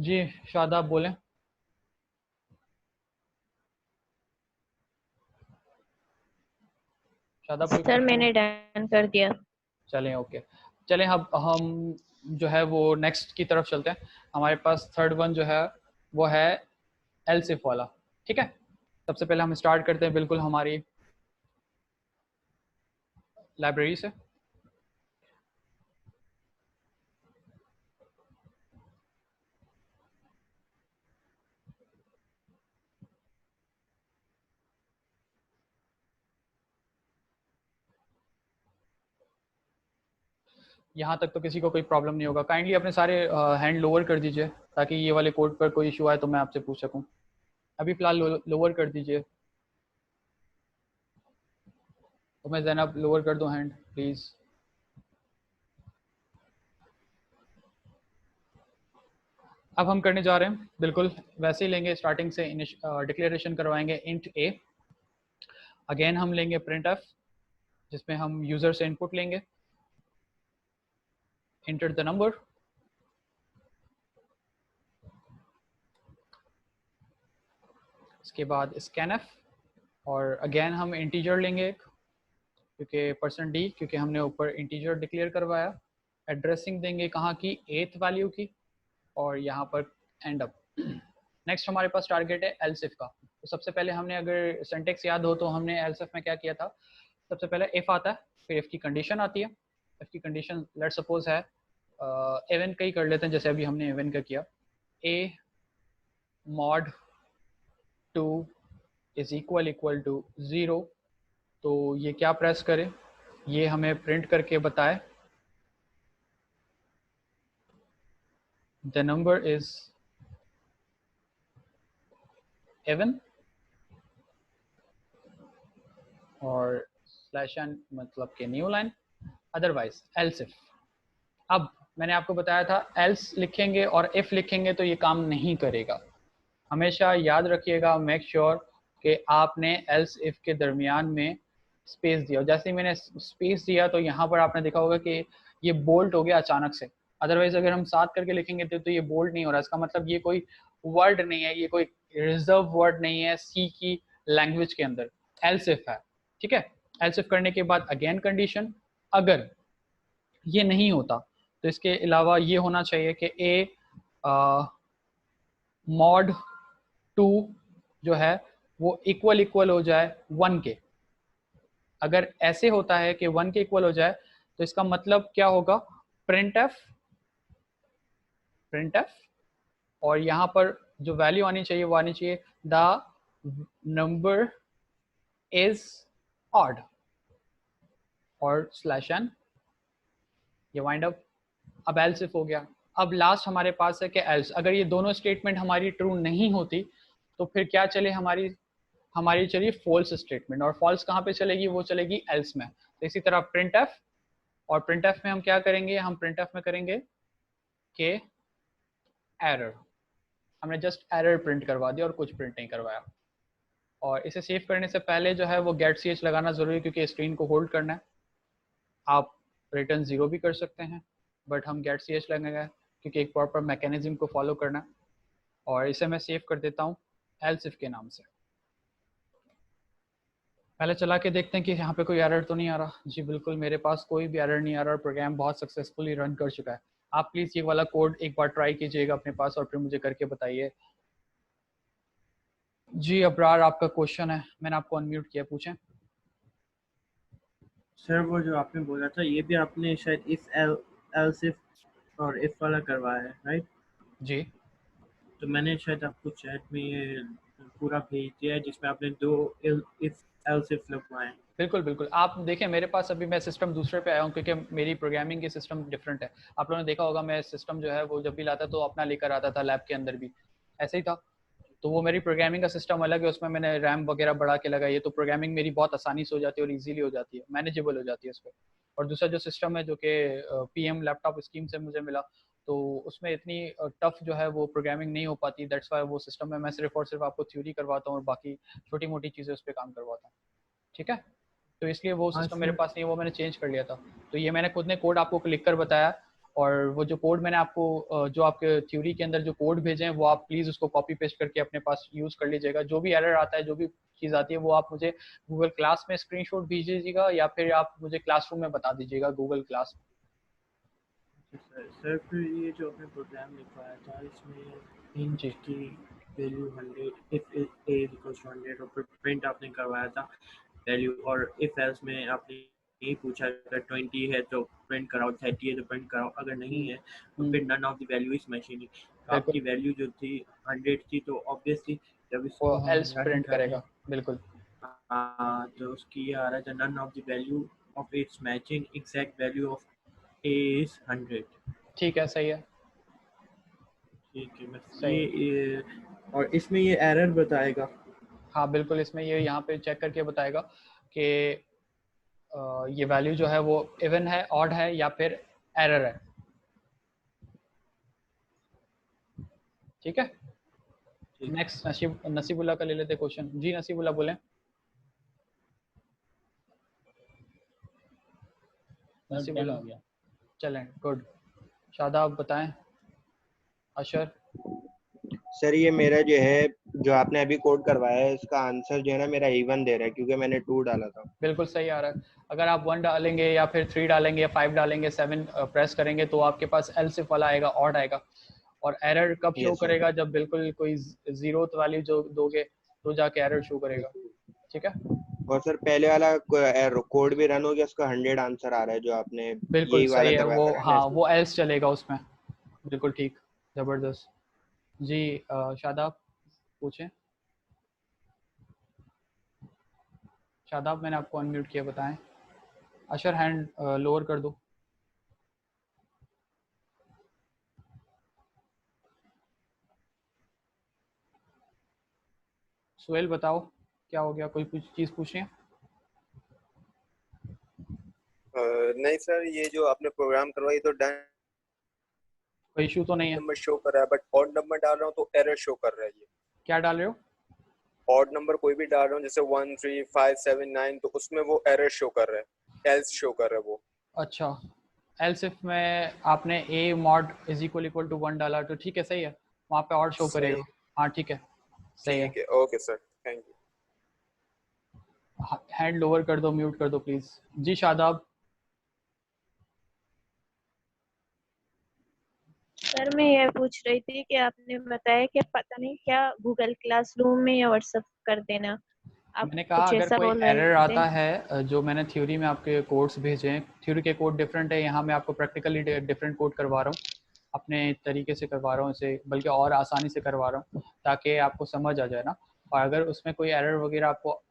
जी शादाब बोलें। शादाब कोई सर मैंने डन कर दिया। चलें ओके। चलें अब हम जो है वो नेक्स्ट की तरफ चलते हैं। हमारे पास थर्ड वन जो है वो है एलसिफ वाला। ठीक है। सबसे पहले हम स्टार्ट करते हैं बिल्कुल हमारी लाइब्रेरी से। यहाँ तक तो किसी को कोई प्रॉब्लम नहीं होगा। काइंडली अपने सारे हैंड लोअर कर दीजिए ताकि ये वाले कोड पर कोई इशू आए तो मैं आपसे पूछ सकूं। अभी फिलहाल लोअर कर दीजिए। तो मैं ज़ैनब लोअर कर दूं हैंड प्लीज़। अब हम करने जा रहे हैं बिल्कुल वैसे ही लेंगे, स्टार्टिंग से डिक्लेरेशन करवाएंगे इंट a। अगेन हम लेंगे प्रिंट एफ जिसमें हम यूज़र से इनपुट लेंगे, इंटर द नंबर, इसके बाद स्कैन एफ, और अगेन हम इंटीजर लेंगे एक क्योंकि %d क्योंकि हमने ऊपर इंटीजर डिक्लेयर करवाया। एड्रेसिंग देंगे कहाँ की, 8th वैल्यू की, और यहाँ पर एंड अप। नेक्स्ट हमारे पास टारगेट है एल्स इफ का। तो सबसे पहले हमने, अगर सिंटेक्स याद हो तो हमने एल्स इफ में क्या किया था, सबसे पहले इफ आता है, फिर इफ की कंडीशन आती है। इफ की कंडीशन लेट सपोज है इवन का ही कर लेते हैं जैसे अभी हमने इवन का किया, a mod 2 is equal to 0। तो ये क्या प्रेस करे, ये हमें प्रिंट करके बताए the number is even, और /n मतलब के new line, otherwise else if। अब मैंने आपको बताया था else लिखेंगे और if लिखेंगे तो ये काम नहीं करेगा। हमेशा याद रखिएगा, मेक श्योर कि आपने else if के दरमियान में स्पेस दिया। जैसे ही मैंने स्पेस दिया तो यहाँ पर आपने देखा होगा कि ये बोल्ड हो गया अचानक से। अदरवाइज अगर हम साथ करके लिखेंगे तो ये बोल्ड नहीं हो रहा। इसका मतलब ये कोई वर्ड नहीं है, ये कोई रिजर्व वर्ड नहीं है सी की लैंग्वेज के अंदर, एल्स इफ है। ठीक है, एल्स इफ करने के बाद अगेन कंडीशन, अगर ये नहीं होता तो इसके अलावा ये होना चाहिए कि a mod 2 जो है वो इक्वल हो जाए 1 के। अगर ऐसे होता है कि 1 के इक्वल हो जाए तो इसका मतलब क्या होगा, प्रिंट एफ, और यहाँ पर जो वैल्यू आनी चाहिए वो आनी चाहिए द नंबर इज ऑड, और /n, ये वाइंड अप। अब एल्स इफ हो गया। अब लास्ट हमारे पास है कि एल्स, अगर ये दोनों स्टेटमेंट हमारी ट्रू नहीं होती तो फिर क्या चले, हमारी चलिए फॉल्स स्टेटमेंट, और फॉल्स कहाँ पे चलेगी, वो चलेगी एल्स में। तो इसी तरह प्रिंट एफ, और प्रिंट एफ में हम क्या करेंगे, हम प्रिंट एफ में करेंगे कि एरर। हमने जस्ट एरर प्रिंट करवा दिया और कुछ प्रिंट नहीं करवाया। और इसे सेव करने से पहले जो है वो गेट ch लगाना जरूरी है क्योंकि स्क्रीन को होल्ड करना है। आप रिटर्न 0 भी कर सकते हैं, बट हम गेट ch लगेगा क्योंकि एक प्रॉपर मैकेनिज्म को फॉलो करना है। और इसे मैं सेव कर देता हूँ एल्स इफ के नाम से। पहले चला के देखते हैं कि यहाँ पे कोई एरर तो नहीं आ रहा। जी बिल्कुल, मेरे पास कोई भी एरर नहीं आ रहा, प्रोग्राम बहुत सक्सेसफुली रन कर चुका है। आप प्लीज़ ये वाला कोड एक बार ट्राई कीजिएगा अपने पास और फिर मुझे करके बताइए। जी अबरार, आपका क्वेश्चन है, मैंने आपको अनम्यूट किया, पूछें। सर वो जो आपने बोला था ये भी आपने शायद इफ एल्स इफ और इफ वाला करवाया है, राइट? जी, तो मैंने शायद आपको चैट में ये पूरा भेज दिया है जिसमें आपने 2 इफ एल्स इफ लगवाए हैं। बिल्कुल बिल्कुल। आप देखें मेरे पास अभी, मैं सिस्टम दूसरे पे आया हूँ क्योंकि मेरी प्रोग्रामिंग की सिस्टम डिफरेंट है। आप लोगों ने देखा होगा मैं सिस्टम जो है वो जब भी लाता तो अपना लेकर आता था, लैब के अंदर भी ऐसे ही था। तो वो मेरी प्रोग्रामिंग का सिस्टम अलग है, उसमें मैंने रैम वगैरह बढ़ा के लगाई है, तो प्रोग्रामिंग मेरी बहुत आसानी से हो जाती है और इजीली हो जाती है, मैनेजेबल हो जाती है उस पर। और दूसरा जो सिस्टम है जो कि PM लैपटॉप स्कीम से मुझे मिला, तो उसमें इतनी टफ जो है वो प्रोग्रामिंग नहीं हो पाती। दैट्स वाई वो सिस्टम में मैं सिर्फ और सिर्फ आपको थ्योरी करवाता हूँ और बाकी छोटी मोटी चीज़ें उस पर काम करवाता हूँ। ठीक है, तो इसलिए वो सिस्टम मेरे पास नहीं है, वो मैंने चेंज कर लिया था। तो ये मैंने खुद ने कोड आपको लिख कर बताया, और वो जो कोड मैंने आपको जो आपके थ्योरी के अंदर जो कोड भेजे हैं वो आप प्लीज़ उसको कॉपी पेस्ट करके अपने पास यूज़ कर लीजिएगा। जो भी एरर आता है, जो भी चीज़ आती है, वो आप मुझे गूगल क्लास में स्क्रीनशॉट भेजिएगा या फिर आप मुझे क्लासरूम में बता दीजिएगा गूगल क्लास में। सर फिर ये जो आपने प्रोग्राम लिखवाया था इसमें इंट की value 100 if a equals to 100 और फिर प्रिंट आपने करवाया था वैल्यू, और इफ एल्स में आपने यही पूछा अगर 20 है तो प्रिंट कराओ, 30 है तो प्रिंट कराओ, अगर नहीं है तो फिर none of the value is matching. आपकी वैल्यू जो थी 100 थी तो ऑब्वियसली जब इसको हम एल्स प्रिंट करेगा। बिल्कुल, तो उसकी ये आ रहा था none of the value of its matching exact value of is 100. ठीक है, सही है, ठीक है, बस सही ये और इसमें ये एरर बताएगा। हाँ बिल्कुल, इसमें ये यहाँ पे चेक करके बताएगा कि ये वैल्यू जो है वो इवन है, ऑड है या फिर एरर है। ठीक है, नेक्स्ट नसीबुल्ला का ले लेते क्वेश्चन। जी नसीबुल्ला बोलें। नसीबुल्ला, चलें, गुड। शादाब बताएं। अशर। सर ये मेरा जो है, जो आपने अभी कोड करवाया है, इसका आंसर जो है ना मेरा इवन दे रहा है क्योंकि मैंने 2 डाला था। बिल्कुल सही आ रहा है। अगर आप 1 डालेंगे या फिर 3 डालेंगे या 5 डालेंगे, 7 प्रेस करेंगे तो आपके पास एलसिफ वाला आएगा, ऑड आएगा। और एरर कब शो करेगा? जब बिल्कुल कोई जीरो वैल्यू जो दोगे तो जाके एरर शो करेगा। ठीक है, और सर पहले वाला कोड भी रन हो गया, उसका 100 आंसर आ रहा है जो आपने बिल्कुल यही वाला सही है वो। करवाया था। हाँ वो एल्स चलेगा उसमें। बिल्कुल ठीक, जबरदस्त। जी शादाब पूछें। शादाब मैंने आपको अनम्यूट किया, बताएं। अशर हैंड लोअर कर दो। सुहेल बताओ क्या हो गया, कोई कुछ चीज़ पूछनी है? नहीं सर, ये जो आपने प्रोग्राम करवाई तो डन कोई इशू तो नहीं है? नंबर शो कर रहा है, बट ऑड नंबर डाल रहा हूँ तो एरर शो कर रहा है। ये क्या डाल रहे हो? ऑड नंबर कोई भी डाल रहा हूँ, जैसे 1 3 5 7 9, तो उसमें वो एरर शो कर रहा है, एल्स शो कर रहा है वो। अच्छा, एल्सिफ में आपने a mod = टू 1 डाला तो ठीक है, सही है, वहाँ पे और शो करेगा। हाँ ठीक है, सही है। ठीक है, okay sir, thank you. Hand lower कर दो, म्यूट कर दो प्लीज। जी शादाब। सर मैं ये पूछ रही थी कि आपने बताया कि पता नहीं क्या गूगल क्लासरूम में या व्हाट्सएप कर देना, आप मैंने कहा कुछ अगर ऐसा कोई बोल रहे एरर थे। आता है, जो मैंने थ्योरी में आपके कोड्स भेजे हैं, थ्योरी के कोड डिफरेंट है, यहाँ मैं आपको प्रैक्टिकली डिफरेंट कोड करवा रहा हूँ, अपने तरीके से करवा रहा हूँ इसे, बल्कि और आसानी से करवा रहा हूँ ताकि आपको समझ आ जाए ना। और अगर उसमें कोई एरर वगैरह आपको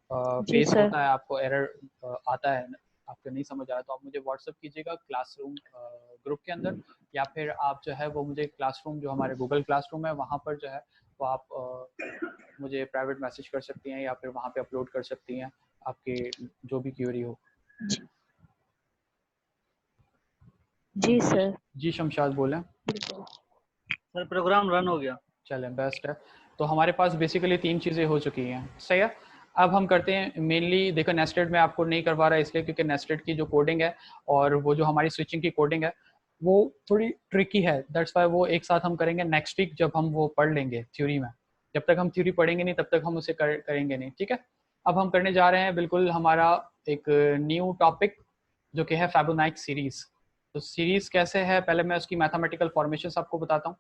फेस होता है, आपको एरर आता है, आपको नहीं समझ आ रहा, तो आप मुझे व्हाट्सअप कीजिएगा क्लासरूम ग्रुप के अंदर, या फिर आप जो है वो मुझे क्लासरूम, जो हमारे गूगल क्लासरूम है वहाँ पर जो है वो आप मुझे प्राइवेट मैसेज कर सकती हैं, या फिर वहाँ पे अपलोड कर सकती हैं आपके जो भी क्वेरी हो। जी सर। जी शमशाद बोलें। सर प्रोग्राम रन हो गया। चलें, बेस्ट है। तो हमारे पास बेसिकली 3 चीज़ें हो चुकी हैं, सही है। अब हम करते हैं मेनली, देखो नेस्टेड में आपको नहीं करवा रहा है इसलिए क्योंकि नेस्टेड की जो कोडिंग है और वो जो हमारी स्विचिंग की कोडिंग है वो थोड़ी ट्रिकी है, दैट्स वाई वो एक साथ हम करेंगे नेक्स्ट वीक जब हम वो पढ़ लेंगे थ्योरी में। जब तक हम थ्योरी पढ़ेंगे नहीं तब तक हम उसे करेंगे नहीं, ठीक है। अब हम करने जा रहे हैं बिल्कुल हमारा एक न्यू टॉपिक जो कि है फैबोनाइक सीरीज़। तो सीरीज़ कैसे है, पहले मैं उसकी मैथमेटिकल फॉर्मेशंस आपको बताता हूँ,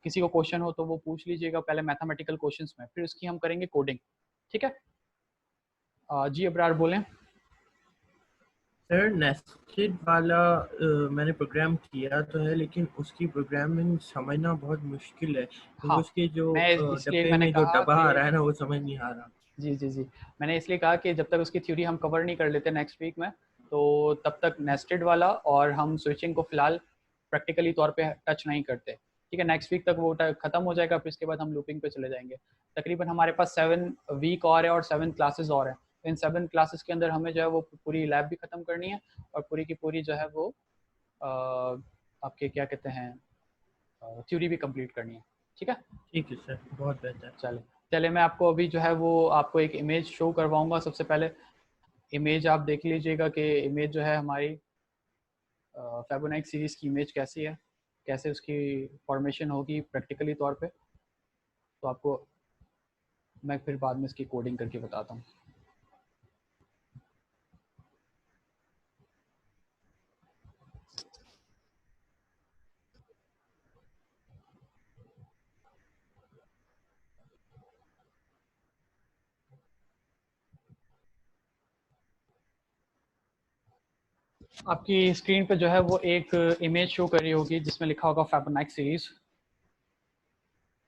किसी को क्वेश्चन हो तो वो पूछ लीजिएगा पहले मैथमेटिकल क्वेश्चंस में, फिर उसकी हम करेंगे कोडिंग, ठीक है। जी अबरार बोलें। सर नेस्टेड वाला मैंने प्रोग्राम किया तो है, लेकिन उसकी प्रोग्रामिंग समझना बहुत मुश्किल है क्योंकि हाँ, उसके जो इसलिए डब्बे मैंने में जो कहा डब्बा आ कि रहा है ना वो समझ नहीं आ रहा। जी जी जी, मैंने इसलिए कहा कि जब तक उसकी थ्योरी हम कवर नहीं कर लेते नेक्स्ट वीक में, तो तब तक नेस्टेड वाला और हम स्विचिंग को फिलहाल प्रैक्टिकली तौर पे टच नहीं करते, ठीक है। नेक्स्ट वीक तक वो खत्म हो जाएगा, फिर इसके बाद हम लूपिंग पे चले जाएंगे। तकरीबन हमारे पास 7 वीक और है और 7 क्लासेस और हैं। इन 7 क्लासेस के अंदर हमें जो है वो पूरी लैब भी ख़त्म करनी है और पूरी की पूरी जो है वो आपके क्या कहते हैं थ्योरी भी कंप्लीट करनी है, ठीक है। ठीक है सर, बहुत बेहतर। चले मैं आपको अभी जो है वो आपको एक इमेज शो करवाऊंगा। सबसे पहले इमेज आप देख लीजिएगा कि इमेज जो है हमारी फैबोनाइक सीरीज़ की इमेज कैसी है, कैसे उसकी फॉर्मेशन होगी प्रैक्टिकली तौर पे, तो आपको मैं फिर बाद में इसकी कोडिंग करके बताता हूँ। आपकी स्क्रीन पे जो है वो एक इमेज शो कर रही होगी जिसमें लिखा होगा फैबोनाइक सीरीज़,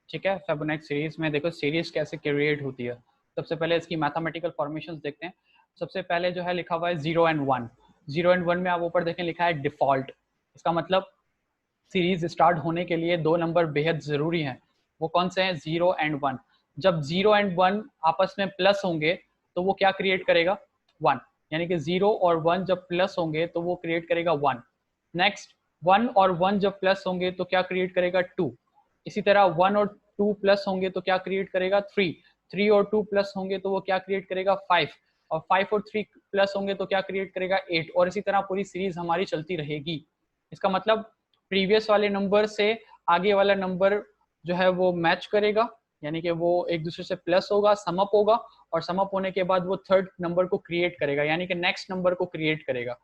ठीक है। फैबोनाइक सीरीज़ में देखो सीरीज़ कैसे क्रिएट होती है। सबसे पहले इसकी मैथमेटिकल फॉर्मेशंस देखते हैं। सबसे पहले जो है लिखा हुआ है 0 and 1। 0 and 1 में आप ऊपर देखें लिखा है डिफ़ॉल्ट, इसका मतलब सीरीज स्टार्ट होने के लिए दो नंबर बेहद ज़रूरी हैं। वो कौन से हैं? 0 एंड 1। जब 0 एंड 1 आपस में प्लस होंगे तो वो क्या क्रिएट करेगा? 1। यानी कि 0 और 1 जब प्लस होंगे तो वो क्रिएट करेगा 1। नेक्स्ट 1 और 1 जब प्लस होंगे तो क्या क्रिएट करेगा? 2। इसी तरह 1 और 2 प्लस होंगे तो क्या क्रिएट करेगा? 3। 3 और 2 प्लस होंगे तो वो क्या क्रिएट करेगा? 5। और 5 और 3 प्लस होंगे तो क्या क्रिएट करेगा? 8। और इसी तरह पूरी सीरीज हमारी चलती रहेगी। इसका मतलब प्रीवियस वाले नंबर से आगे वाला नंबर जो है वो मैच करेगा, यानी कि वो एक दूसरे से प्लस होगा, समअप होगा, और समअप होने के बाद वो थर्ड नंबर को क्रिएट करेगा, यानी कि नेक्स्ट नंबर को क्रिएट करेगा।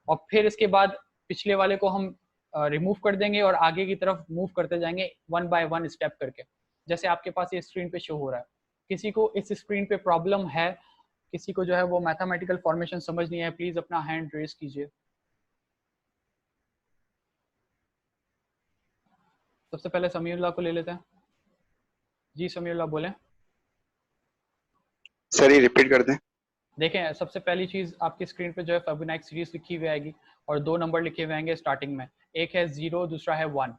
और फिर इसके बाद पिछले वाले को हम रिमूव कर देंगे और आगे की तरफ मूव करते जाएंगे 1 बाय 1 स्टेप करके, जैसे आपके पास ये स्क्रीन पे शो हो रहा है। किसी को इस स्क्रीन पे प्रॉब्लम है, किसी को जो है वो मैथमेटिकल फॉर्मेशन समझ नहीं है, प्लीज अपना हैंड रेज कीजिए। सबसे पहले समीउल्लाह को ले लेते हैं। जी समीउल्लाह बोलें। सर ये रिपीट कर दें। देखें, सबसे पहली चीज आपकी स्क्रीन पे जो है फिबोनाची सीरीज लिखी हुई आएगी और दो नंबर लिखे हुए आएंगे स्टार्टिंग में, एक है 0, दूसरा है 1।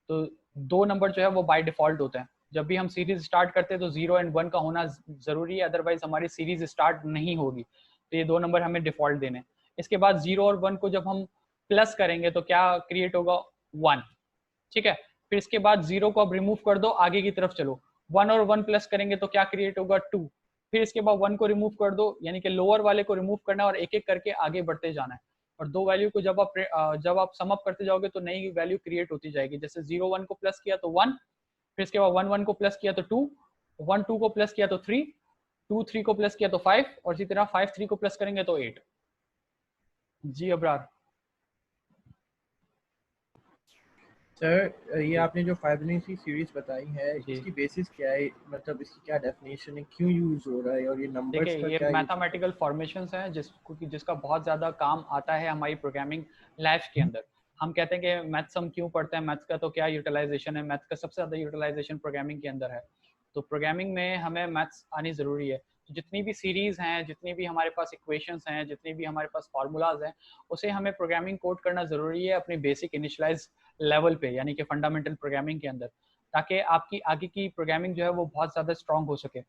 तो दो नंबर जो है वो बाय डिफॉल्ट होते हैं। जब भी हम सीरीज स्टार्ट करते हैं तो 0 एंड 1 का होना जरूरी है, अदरवाइज हमारी सीरीज स्टार्ट नहीं होगी। तो ये दो नंबर हमें डिफॉल्ट देने। इसके बाद 0 और 1 को जब हम प्लस करेंगे तो क्या क्रिएट होगा? 1। ठीक है, फिर इसके बाद 0 को अब रिमूव कर दो, आगे की तरफ चलो। 1 और 1 प्लस करेंगे तो क्या क्रिएट होगा? 2। फिर इसके बाद 1 को रिमूव कर दो, यानी कि लोअर वाले को रिमूव करना है और एक एक करके आगे बढ़ते जाना है। और दो वैल्यू को जब आप सम अप करते जाओगे तो नई वैल्यू क्रिएट होती जाएगी। जैसे 0 1 को प्लस किया तो 1, फिर इसके बाद 1 1 को प्लस किया तो 2, 1 2 को प्लस किया तो 3, 2 3 को प्लस किया तो 5, और इसी तरह 5 3 को प्लस करेंगे तो 8। जी अबरार। सर ये आपने जो फिबोनाची सीरीज बताई है इसकी बेसिस क्या है, मतलब इसकी क्या डेफिनेशन है, क्यों यूज हो रहा है, और ये नंबर्स देखिए, का ये क्या मैथमेटिकल फॉर्मेशंस हैं जिसका बहुत ज़्यादा काम आता है हमारी प्रोग्रामिंग लाइफ के अंदर। हम कहते हैं कि मैथ्स हम क्यों पढ़ते हैं, मैथ्स का तो क्या यूटिलाइजेशन है, मैथ्स का सबसे ज़्यादा यूटिलाइजेशन प्रोग्रामिंग के अंदर है। तो प्रोग्रामिंग में हमें मैथ्स आनी ज़रूरी है। तो जितनी भी सीरीज़ हैं, जितनी भी हमारे पास इक्वेशंस हैं, जितनी भी हमारे पास फार्मूलाज हैं, उसे हमें प्रोग्रामिंग कोड करना ज़रूरी है अपनी बेसिक इनिशियलाइज लेवल पे, यानी कि फंडामेंटल प्रोग्रामिंग के अंदर, ताकि आपकी आगे की प्रोग्रामिंग जो है वो बहुत ज़्यादा स्ट्रॉन्ग हो सके।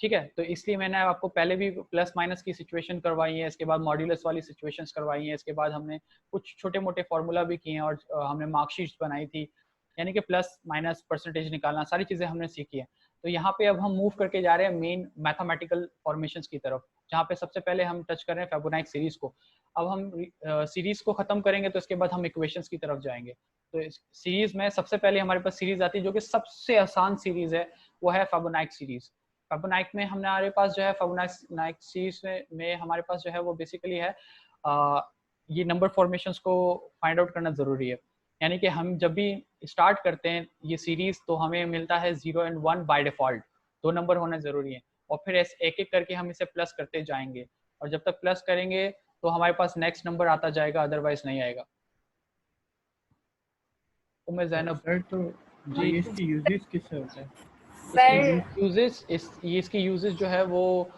ठीक है, तो इसलिए मैंने आपको पहले भी प्लस माइनस की सिचुएशन करवाई है, इसके बाद मॉड्यूलस वाली सिचुएशंस करवाई हैं, इसके बाद हमने कुछ छोटे मोटे फार्मूला भी किए हैं और हमने मार्कशीट्स बनाई थी, यानी कि प्लस माइनस परसेंटेज निकालना, सारी चीज़ें हमने सीखी हैं। तो यहाँ पे अब हम मूव करके जा रहे हैं मेन मैथमेटिकल फॉर्मेशंस की तरफ, जहाँ पे सबसे पहले हम टच कर रहे हैं फिबोनाची सीरीज को। अब हम सीरीज को खत्म करेंगे तो इसके बाद हम इक्वेशंस की तरफ जाएंगे। तो इस सीरीज में सबसे पहले हमारे पास सीरीज आती है जो कि सबसे आसान सीरीज है, वो है फिबोनाची सीरीज। फिबोनाची में हमारे पास जो है फिबोनाची सीरीज में हमारे पास जो है वो बेसिकली है ये नंबर फॉर्मेशंस को फाइंड आउट करना ज़रूरी है। यानी कि हम जब भी स्टार्ट करते हैं ये सीरीज तो हमें मिलता है 0 एंड 1 बाय डिफॉल्ट, दो नंबर होना ज़रूरी है, और फिर ऐसे एक एक करके हम इसे प्लस करते जाएंगे, और जब तक प्लस करेंगे तो हमारे पास नेक्स्ट नंबर आता जाएगा, अदरवाइज नहीं आएगा। उम्मे ज़ैनब सर तो जी, ये इसकी यूजेस किससे होता है? इसकी यूजेस जो है वो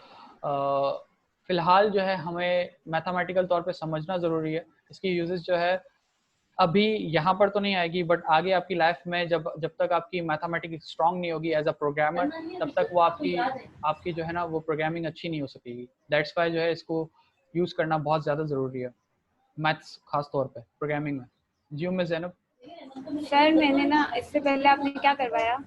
फिलहाल जो है हमें मैथमेटिकल तौर पे समझना ज़रूरी है। इसकी यूजेस जो है अभी यहाँ पर तो नहीं आएगी, बट आगे आपकी लाइफ में जब तक आपकी मैथमेटिक्स स्ट्रांग नहीं होगी एज अ प्रोग्रामर, तब तक वो आपकी जो है ना वो प्रोग्रामिंग अच्छी नहीं हो सकेगी। दैट्स वाई जो है इसको यूज़ करना बहुत ज़्यादा ज़रूरी है मैथ्स खास तौर पे प्रोग्रामिंग में। जी उम्मे ज़ैनब। सर मैंने ना इससे पहले आपने क्या करवाया?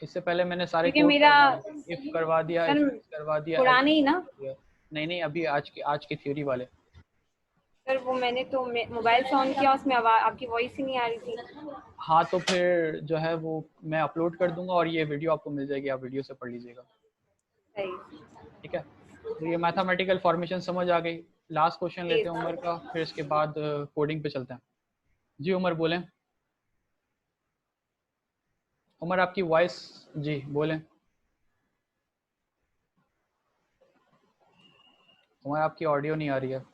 इससे पहले मैंने सारे क्योंकि कोड मेरा इफ करवा दिया, सर करवा दिया, पुरानी ही ना। नहीं अभी आज की थ्योरी वाले। सर वो मैंने तो मोबाइल से ऑन किया, उसमें आपकी वॉइस ही नहीं आ रही थी। हाँ तो फिर जो है वो मैं अपलोड कर दूंगा और ये वीडियो आपको मिल जाएगी, आप वीडियो से पढ़ लीजिएगा। ठीक है, तो ये मैथमेटिकल फॉर्मेशन समझ आ गई। लास्ट क्वेश्चन लेते हैं उमर का, फिर इसके बाद कोडिंग पे चलते हैं। जी उमर बोलें। उमर आपकी वॉइस, जी बोलें। उमर आपकी ऑडियो नहीं आ रही है।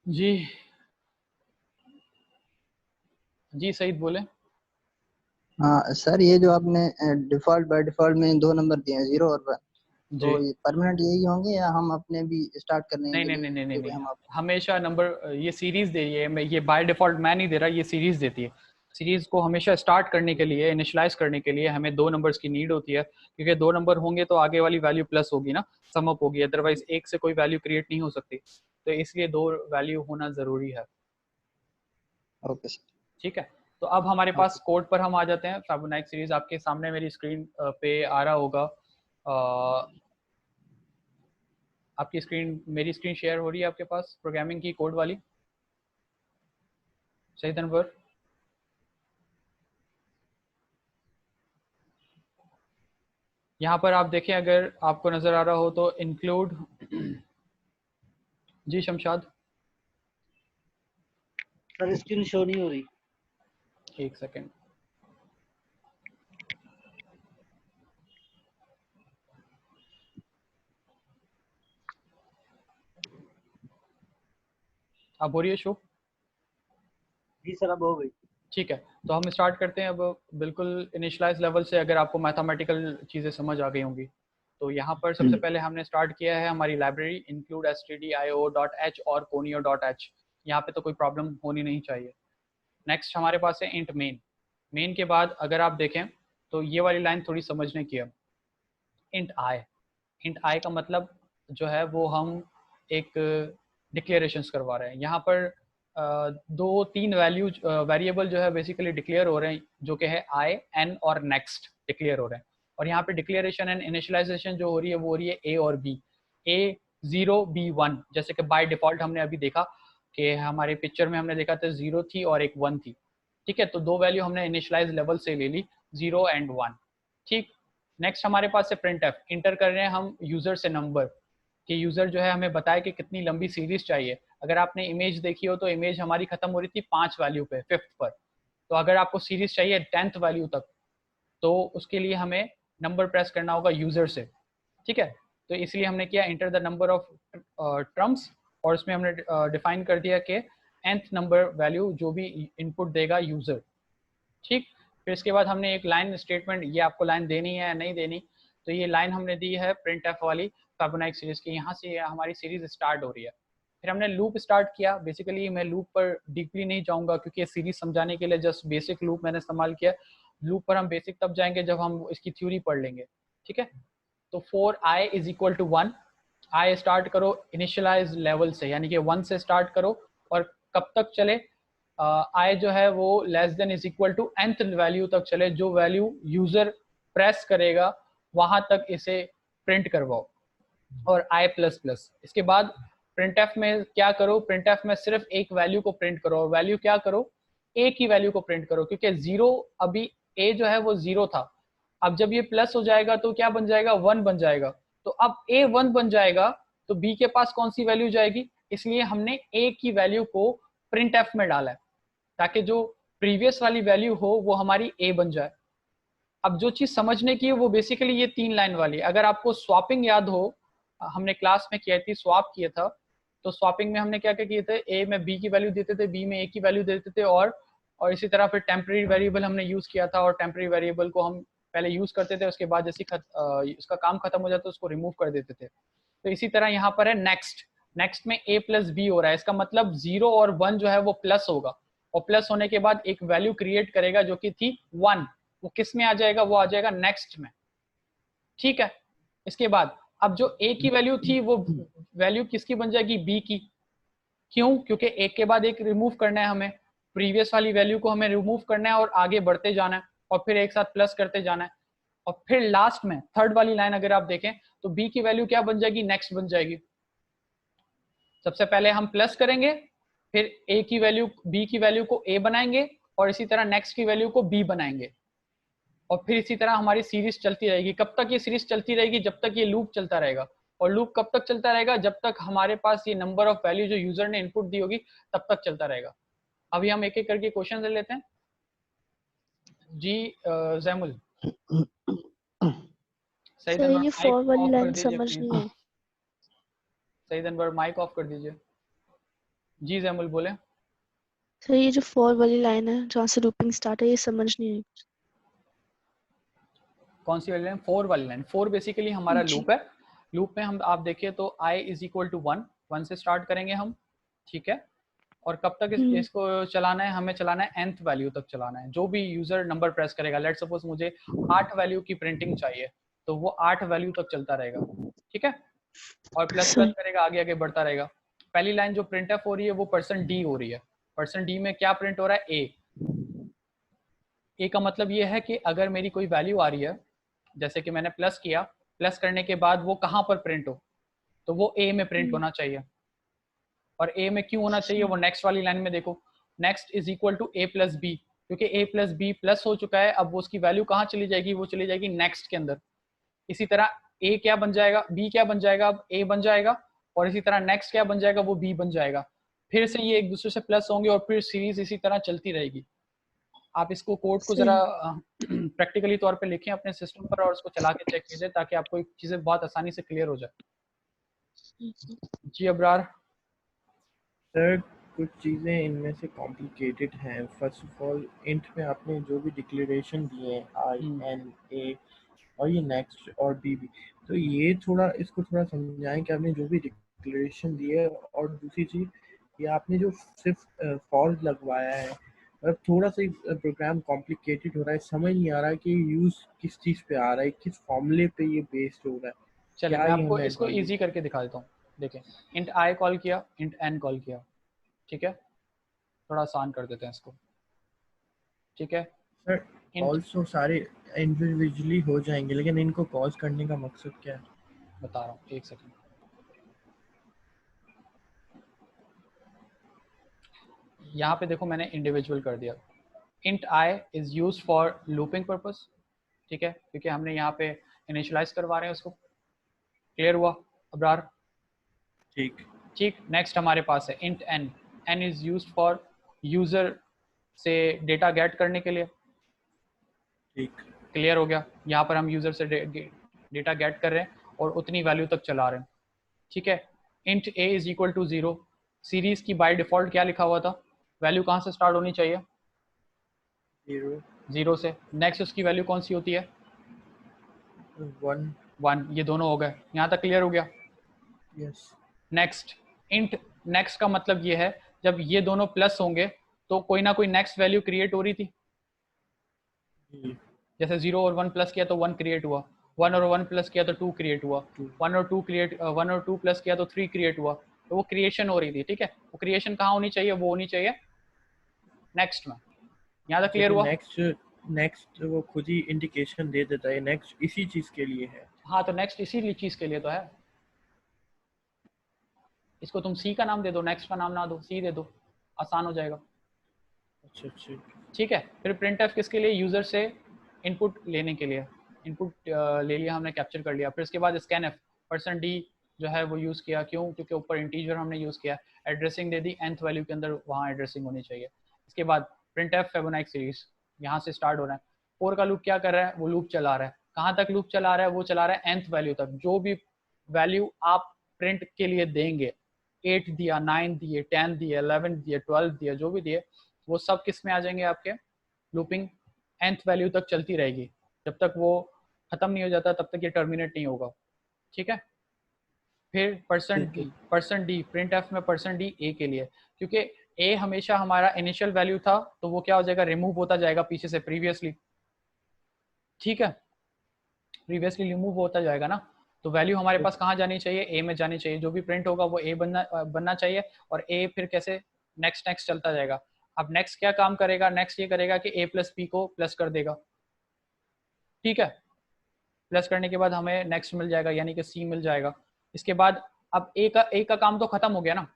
जी जी सईद बोले। हाँ सर, ये जो आपने डिफॉल्ट बाय डिफॉल्ट में 2 नंबर दिए हैं 0 और 1, जी तो ये परमानेंट यही होंगे या हम अपने भी स्टार्ट करने नहीं के नहीं लिए नहीं नहीं जो भी नहीं हम हमेशा नंबर ये सीरीज दे रही है, मैं ये बाय डिफॉल्ट मैं नहीं दे रहा, ये सीरीज देती है। सीरीज को हमेशा स्टार्ट करने के लिए, इनिशियलाइज करने के लिए हमें 2 नंबर्स की नीड होती है, क्योंकि 2 नंबर होंगे तो आगे वाली वैल्यू प्लस होगी ना, सम अप होगी, अदरवाइज एक से कोई वैल्यू क्रिएट नहीं हो सकती, तो इसलिए 2 वैल्यू होना जरूरी है। Okay sir. ठीक है, तो अब हमारे पास कोड पर हम आ जाते हैं। फिबोनाची सीरीज आपके सामने मेरी स्क्रीन पे आ रहा होगा। आपकी स्क्रीन, मेरी स्क्रीन शेयर हो रही है आपके पास प्रोग्रामिंग की कोड वाली? सही नंबर? यहाँ पर आप देखें, अगर आपको नजर आ रहा हो तो इंक्लूड जी शमशाद। सर स्क्रीन शो नहीं हो रही। एक सेकेंड। अब हो रही है शो? जी सर अब हो गई। ठीक है, तो हम स्टार्ट करते हैं अब बिल्कुल इनिशियलाइज लेवल से। अगर आपको मैथमेटिकल चीज़ें समझ आ गई होंगी तो यहाँ पर सबसे पहले हमने स्टार्ट किया है हमारी लाइब्रेरी इंक्लूड stdio.h और conio.h। यहाँ पे तो कोई प्रॉब्लम होनी नहीं चाहिए। नेक्स्ट हमारे पास है इंट मेन। मेन के बाद अगर आप देखें तो ये वाली लाइन थोड़ी समझने की है, इंट आई। इंट आई का मतलब जो है वो हम एक डिक्लेरेशंस करवा रहे हैं। यहाँ पर 2-3 वैल्यूज वेरिएबल जो है बेसिकली डिक्लेयर हो रहे हैं, जो कि है आई, एन और नेक्स्ट डिक्लेयर हो रहे हैं। और यहाँ पे डिक्लेरेशन एंड इनिशियलाइजेशन जो हो रही है वो हो रही है ए और बी, ए 0 बी 1। जैसे कि बाय डिफॉल्ट हमने अभी देखा कि हमारे पिक्चर में हमने देखा था 0 थी और एक 1 थी। ठीक है, तो 2 वैल्यू हमने इनिशियलाइज लेवल से ले ली, 0 एंड 1। ठीक, नेक्स्ट हमारे पास है प्रिंट एफ। इंटर कर रहे हैं हम यूजर से नंबर, कि यूजर जो है हमें बताए कि कितनी लंबी सीरीज चाहिए। अगर आपने इमेज देखी हो तो इमेज हमारी खत्म हो रही थी 5 वैल्यू पे, 5th पर। तो अगर आपको सीरीज चाहिए 10th वैल्यू तक, तो उसके लिए हमें नंबर प्रेस करना होगा यूजर से। ठीक है, तो इसलिए हमने किया enter the number of terms, और उसमें हमने डिफाइन कर दिया कि nth नंबर वैल्यू जो भी इनपुट देगा यूजर। ठीक, फिर इसके बाद हमने एक लाइन स्टेटमेंट, ये आपको लाइन देनी है या नहीं देनी, तो ये लाइन हमने दी है प्रिंट एफ वाली फिबोनाची सीरीज की। यहाँ से हमारी सीरीज स्टार्ट हो रही है। फिर हमने लूप स्टार्ट किया। बेसिकली मैं लूप पर डीपली नहीं जाऊंगा क्योंकि सीरीज समझाने के लिए जस्ट बेसिक लूप मैंने इस्तेमाल किया। लूप पर हम बेसिक तब जाएंगे जब हम इसकी थ्योरी पढ़ लेंगे। ठीक है, तो for i is equal to 1, I start करो इनिशियलाइज लेवल से, यानी कि 1 से स्टार्ट करो और कब तक चले, आई जो है वो less than is equal to nth value तक चले, जो वैल्यू यूजर प्रेस करेगा वहां तक इसे प्रिंट करवाओ, और i प्लस प्लस। इसके बाद प्रिंट एफ में क्या करो, प्रिंट एफ में सिर्फ एक वैल्यू को प्रिंट करो, और वैल्यू क्या करो, ए की वैल्यू को प्रिंट करो, क्योंकि 0 अभी ए जो है वो 0 था। अब जब ये प्लस हो जाएगा तो क्या बन जाएगा, 1 बन जाएगा। तो अब ए 1 बन जाएगा तो बी के पास कौन सी वैल्यू जाएगी, इसलिए हमने ए की वैल्यू को प्रिंट एफ में डाला है ताकि जो प्रीवियस वाली वैल्यू हो वो हमारी ए बन जाए। अब जो चीज समझने की है वो बेसिकली ये 3 लाइन वाली। अगर आपको स्वैपिंग याद हो, हमने क्लास में किया थी, स्वैप किया था, तो स्वैपिंग में हमने क्या क्या किए थे, ए में बी की वैल्यू देते थे, बी में ए की वैल्यू देते थे, और इसी तरह फिर टेम्परेरी वेरिएबल हमने यूज किया था, और टेम्परेरी वेरिएबल को हम पहले यूज करते थे, उसके बाद जैसे उसका काम खत्म हो जाता उसको रिमूव कर देते थे। तो इसी तरह यहाँ पर है नेक्स्ट। नेक्स्ट में a प्लस बी हो रहा है, इसका मतलब 0 और 1 जो है वो प्लस होगा, और प्लस होने के बाद एक वैल्यू क्रिएट करेगा जो कि थी 1, वो किस में आ जाएगा, वो आ जाएगा नेक्स्ट में। ठीक है, इसके बाद अब जो a की वैल्यू थी वो वैल्यू किसकी बन जाएगी, b की। क्यों, क्योंकि एक के बाद एक रिमूव करना है हमें, प्रीवियस वाली वैल्यू को हमें रिमूव करना है और आगे बढ़ते जाना है, और फिर एक साथ प्लस करते जाना है। और फिर लास्ट में थर्ड वाली लाइन अगर आप देखें तो b की वैल्यू क्या बन जाएगी, नेक्स्ट बन जाएगी। सबसे पहले हम प्लस करेंगे, फिर a की वैल्यू, b की वैल्यू को a बनाएंगे, और इसी तरह नेक्स्ट की वैल्यू को b बनाएंगे, और फिर इसी तरह हमारी सीरीज चलती रहेगी। कब तक ये सीरीज चलती रहेगी, जब तक ये लूप चलता रहेगा। और लूप कब तक चलता रहेगा, जब तक हमारे पास ये नंबर ऑफ वैल्यू जो यूजर ने इनपुट दी होगी तब तक चलता रहेगा। अभी हम एक एक करके क्वेश्चन ले लेते हैं। जी जैमुल, सईद अनवर ये फॉर वाली लाइन समझ नहीं आई। सईद अनवर माइक ऑफ कर दीजिए। जी जैमुल बोले। सर ये जो फॉर वाली लाइन है जहाँ से लूपिंग स्टार्ट है ये समझ नहीं आई। कौन सी वाली लाइन? 4 वाली लाइन। 4 बेसिकली हमारा जी। लूप है। लूप में हम आप देखिए तो i इज इक्वल टू 1, 1 से स्टार्ट करेंगे हम, ठीक है। और कब तक इसको चलाना है? हमें चलाना है nth वैल्यू तक चलाना है। जो भी यूजर नंबर प्रेस करेगा, लेट सपोज मुझे 8 वैल्यू की प्रिंटिंग चाहिए, तो वो 8 वैल्यू तक चलता रहेगा, ठीक है। और प्लस प्लस करेगा, आगे आगे बढ़ता रहेगा। पहली लाइन जो प्रिंट हो रही है वो %d हो रही है। %d में क्या प्रिंट हो रहा है? a का मतलब ये है कि अगर मेरी कोई वैल्यू आ रही है, जैसे कि मैंने प्लस किया, प्लस करने के बाद वो कहाँ पर प्रिंट हो, तो वो a में प्रिंट होना चाहिए। और a में क्यों होना चाहिए? वो नेक्स्ट वाली लाइन में देखो, next is equal to a plus b, क्योंकि a प्लस बी प्लस हो चुका है। अब वो उसकी वैल्यू कहाँ चली जाएगी? वो चली जाएगी नेक्स्ट के अंदर। इसी तरह a क्या बन जाएगा? b क्या बन जाएगा? अब a बन जाएगा। और इसी तरह नेक्स्ट क्या बन जाएगा? वो b बन जाएगा। फिर से ये एक दूसरे से प्लस होंगे और फिर सीरीज इसी तरह चलती रहेगी। आप इसको कोड को जरा प्रैक्टिकली तौर पे लिखें अपने सिस्टम पर और उसको चला के चेक कीजिए, ताकि आपको चीजें बहुत आसानी से क्लियर हो जाए। जी अबरार। सर कुछ चीज़ें इनमें से कॉम्प्लिकेटेड हैं। फर्स्ट ऑफ ऑल इंट में आपने जो भी डिक्लेरेशन दिए हैं i n a और ये नेक्स्ट और b भी, तो ये थोड़ा इसको थोड़ा समझाएं कि आपने जो भी डिक्लेरेशन दिए है। और दूसरी चीज़ ये आपने जो सिर्फ फॉर लगवाया है, मतलब थोड़ा सा प्रोग्राम कॉम्प्लिकेटेड हो रहा है, समझ नहीं आ रहा है कि यूज़ किस चीज़ पे आ रहा है, किस फॉर्मूले पे ये बेस्ड हो रहा है। चलिए मैं आपको इसको इजी करके दिखा देता हूँ। देखें, इंट i कॉल किया, इंट n कॉल किया, ठीक है। थोड़ा आसान कर देते हैं इसको, ठीक है। सर ऑल्सो सारे इंडिविजुअली हो जाएंगे, लेकिन इनको कॉज करने का मकसद क्या है? बता रहा हूँ, एक सेकंड। यहाँ पे देखो मैंने इंडिविजुअल कर दिया। Int i is used for looping purpose, ठीक है, क्योंकि हमने यहाँ पे इनिशियलाइज करवा रहे हैं उसको। क्लियर हुआ अबरार? ठीक ठीक। नेक्स्ट हमारे पास है int n। n is used for user से डेटा गेट करने के लिए। ठीक, क्लियर हो गया? यहाँ पर हम यूजर से डेटा गेट कर रहे हैं और उतनी वैल्यू तक चला रहे हैं, ठीक है। Int a is equal to 0। Series की बाय डिफॉल्ट क्या लिखा हुआ था? वैल्यू कहाँ से स्टार्ट होनी चाहिए? 0 से। नेक्स्ट उसकी वैल्यू कौन सी होती है? 1। ये दोनों हो गए, यहाँ तक क्लियर हो गया? यस। नेक्स्ट, इंट नेक्स्ट का मतलब ये है जब ये दोनों प्लस होंगे तो कोई ना कोई नेक्स्ट वैल्यू क्रिएट हो रही थी। जैसे 0 और 1 प्लस किया तो 1 क्रिएट हुआ, 1 और 1 प्लस किया तो 2 क्रिएट हुआ, 1 और 2 प्लस किया तो 3 क्रिएट हुआ। तो वो क्रिएशन हो रही थी, ठीक है। वो क्रिएशन कहाँ होनी चाहिए? वो होनी चाहिए नेक्स्ट में। यहाँ तक क्लियर हुआ? नेक्स्ट वो खुद ही इंडिकेशन दे देता है नेक्स्ट इसी चीज के लिए है। हाँ, तो नेक्स्ट इसी चीज के लिए तो है। इसको तुम सी का नाम दे दो, नेक्स्ट का नाम ना दो, सी दे दो, आसान हो जाएगा। अच्छा, ठीक है। फिर printf किसके लिए? यूजर से इनपुट लेने के लिए। इनपुट ले लिया हमने, कैप्चर कर लिया। फिर इसके बाद scanf %d जो है वो यूज़ किया। क्यों? क्योंकि ऊपर इंटीजर हमने यूज़ किया। एड्रेसिंग दे दी nth वैल्यू के अंदर, वहाँ एड्रेसिंग होनी चाहिए। इसके बाद printf Fibonacci सीरीज, यहाँ से स्टार्ट हो रहा है। फोर का लूप क्या कर रहा है? वो लूप चला रहा है। कहाँ तक लूप चला रहा है? वो चला रहा है nth वैल्यू तक। जो भी वैल्यू आप प्रिंट के लिए देंगे, 8 दिया, 9 दिए, 10 दिए, 11 दिए, 12 दिए, जो भी दिए, वो सब किस में आ जाएंगे? आपके लूपिंग nth वैल्यू तक चलती रहेगी। जब तक वो खत्म नहीं हो जाता तब तक ये टर्मिनेट नहीं होगा, ठीक है। फिर %d printf में %d a के लिए, क्योंकि a हमेशा हमारा इनिशियल वैल्यू था, तो वो क्या हो जाएगा? रिमूव होता जाएगा पीछे से, प्रीवियसली, ठीक है। प्रीवियसली रिमूव होता जाएगा ना, तो वैल्यू हमारे पास कहाँ जानी चाहिए? a में जानी चाहिए। जो भी प्रिंट होगा वो a बनना चाहिए। और a फिर कैसे नेक्स्ट चलता जाएगा। अब नेक्स्ट क्या काम करेगा? नेक्स्ट ये करेगा कि a प्लस p को प्लस कर देगा, ठीक है। प्लस करने के बाद हमें नेक्स्ट मिल जाएगा, यानी कि c मिल जाएगा। इसके बाद अब a का काम तो खत्म हो गया ना,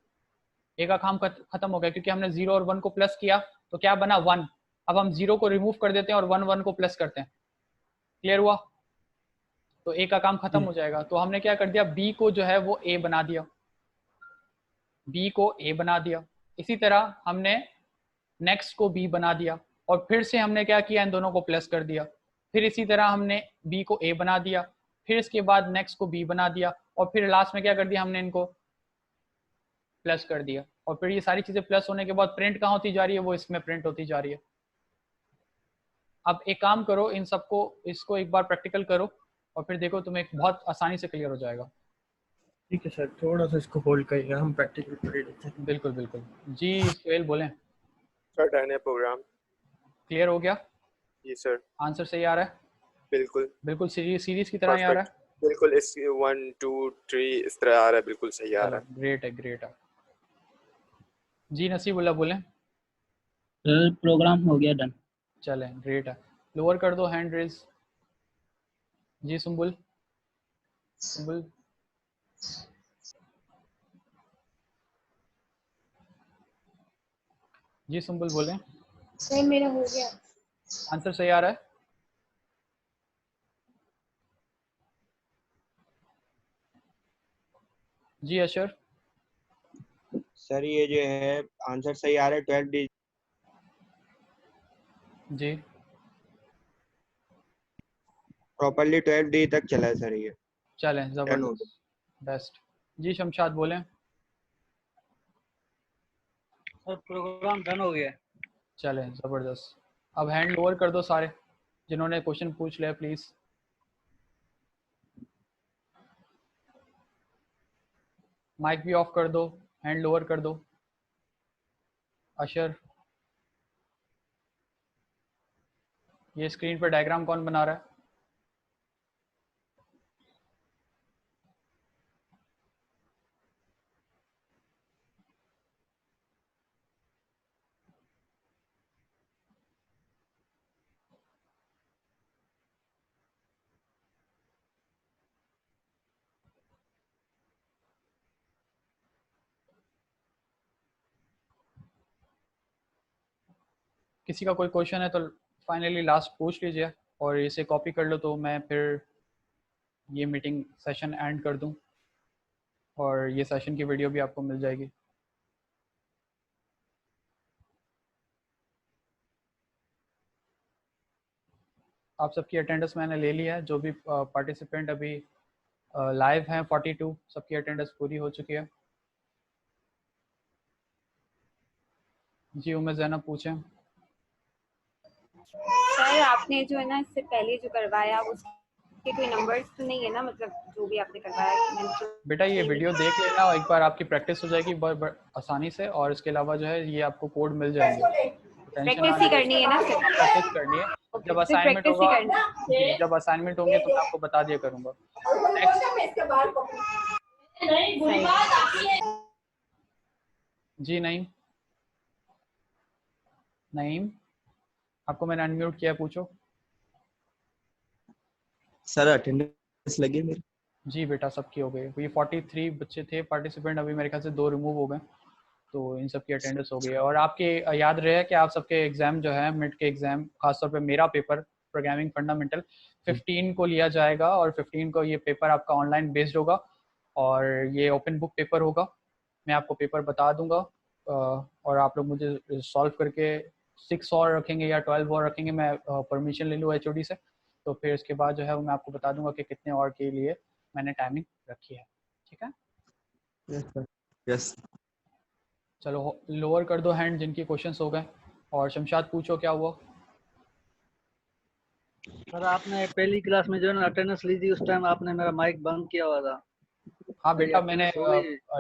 a का काम खत्म हो गया, क्योंकि हमने 0 और 1 को प्लस किया तो क्या बना? 1। अब हम 0 को रिमूव कर देते हैं और 1 को प्लस करते हैं। क्लियर हुआ? तो a का काम खत्म हो जाएगा। तो हमने क्या कर दिया? b को जो है वो a बना दिया, b को a बना दिया। इसी तरह हमने नेक्स्ट को b बना दिया, और फिर से हमने क्या किया? इन दोनों को प्लस कर दिया। फिर इसी तरह हमने b को a बना दिया, फिर इसके बाद नेक्स्ट को b बना दिया, और फिर लास्ट में क्या कर दिया? हमने इनको प्लस कर दिया। और फिर ये सारी चीज़ें प्लस होने के बाद प्रिंट कहाँ होती जा रही है, वो इसमें प्रिंट होती जा रही है। अब एक काम करो, इन सबको इसको एक बार प्रैक्टिकल करो और फिर देखो तुम्हें बहुत आसानी से क्लियर हो जाएगा। ठीक है सर, थोड़ा सा इसको होल्ड करिएगा, हम प्रैक्टिकल कर लेते हैं। बिल्कुल बिल्कुल। जी सुहेल बोलें। सर डन है प्रोग्राम। क्लियर हो गया? जी सर। आंसर सही आ रहा है? बिल्कुल बिल्कुल सीरीज की तरह ही आ रहा है? बिल्कुल, इस 1 2 3 इस तरह आ रहा है, बिल्कुल सही आ रहा है। ग्रेट है, ग्रेट है। जी नसीबुल्लाह बोलें। सर प्रोग्राम हो गया, डन। चलें, ग्रेट है। लोअर कर दो हैंड रेज। जी सुम्बुल। सुम्बुल जी सुम्बुल बोलें। सर मेरा हो गया। आंसर सही आ रहा है? जी अशर। सर ये जो है आंसर सही आ रहा है, 12 डिजिट जी प्रॉपर्ली 12 डी तक चला है सर ये। चलें, जबरदस्त, बेस्ट। जी शमशाद बोलें। सर प्रोग्राम डन हो गया। चलें, जबरदस्त। अब हैंड लोअर कर दो सारे जिन्होंने क्वेश्चन पूछ लिया, प्लीज। माइक भी ऑफ कर दो, हैंड लोअर कर दो। अशर, ये स्क्रीन पर डायग्राम कौन बना रहा है? किसी का कोई क्वेश्चन है तो फाइनली लास्ट पूछ लीजिए और इसे कॉपी कर लो, तो मैं फिर ये मीटिंग सेशन एंड कर दूं और ये सेशन की वीडियो भी आपको मिल जाएगी। आप सबकी अटेंडेंस मैंने ले ली है, जो भी पार्टिसिपेंट अभी लाइव हैं 42, सबकी अटेंडेंस पूरी हो चुकी है। जी उम्मे ज़ैनब पूछें। सर आपने जो है ना इससे पहले जो करवाया उसके कोई नंबर्स तो नहीं है ना, मतलब जो भी आपने करवाया? बेटा ये वीडियो देख लेना और एक बार आपकी प्रैक्टिस हो जाएगी बहुत आसानी से, और इसके अलावा जो है ये आपको कोड मिल जाएंगे। प्रैक्टिस ही करनी है ना सर? प्रैक्टिस करनी है। जब असाइनमेंट होगा, जब असाइनमेंट होंगे तो मैं आपको बता दिया करूँगा। जी नहीं नहीं, आपको मैंने अनम्यूट किया, पूछो। सर अटेंडेंस लगी मेरी? जी बेटा सबकी हो गई। ये 43 बच्चे थे पार्टिसिपेंट, अभी मेरे ख्याल से 2 रिमूव हो गए, तो इन सब की अटेंडेंस हो गई है। और आपके याद रहे कि आप सबके एग्जाम जो है मिड के एग्जाम, खासतौर पे मेरा पेपर प्रोग्रामिंग फंडामेंटल 15 को लिया जाएगा और 15 को ये पेपर आपका ऑनलाइन बेस्ड होगा और ये ओपन बुक पेपर होगा। मैं आपको पेपर बता दूंगा और आप लोग मुझे सॉल्व करके 6 और रखेंगे या 12 और रखेंगे, मैं परमिशन ले लूँ HOD से, तो फिर इसके बाद जो है वो मैं आपको बता दूंगा कि कितने और के लिए मैंने टाइमिंग रखी है। ठीक है? यस। चलो लोअर कर दो हैंड जिनकी क्वेश्चंस हो गए, और शमशाद पूछो क्या हुआ। सर आपने पहली क्लास में जो है ना अटेंडेंस ली थी, उस टाइम आपने मेरा माइक बंद किया हुआ था। हाँ बेटा मैंने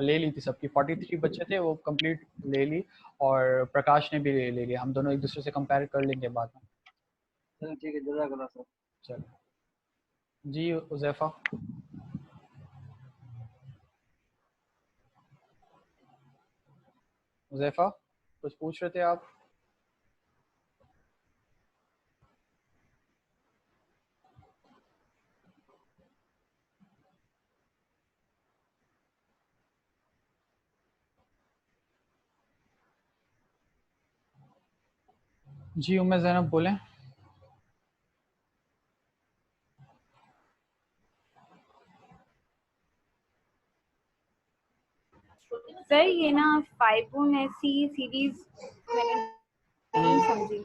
ले ली थी सबकी, 43 बच्चे थे वो कंप्लीट ले ली, और प्रकाश ने भी ले ली। हम दोनों एक दूसरे से कंपेयर कर लेंगे बाद में। चलो ठीक है, जज़ाकल्लाह सर। चलो जी उज़ैफा। उज़ैफा कुछ पूछ रहे थे आप? जी उम्मे ज़ैनब बोलें। सर ये ना फाइबोनेसी सीरीज मैंने नहीं समझी।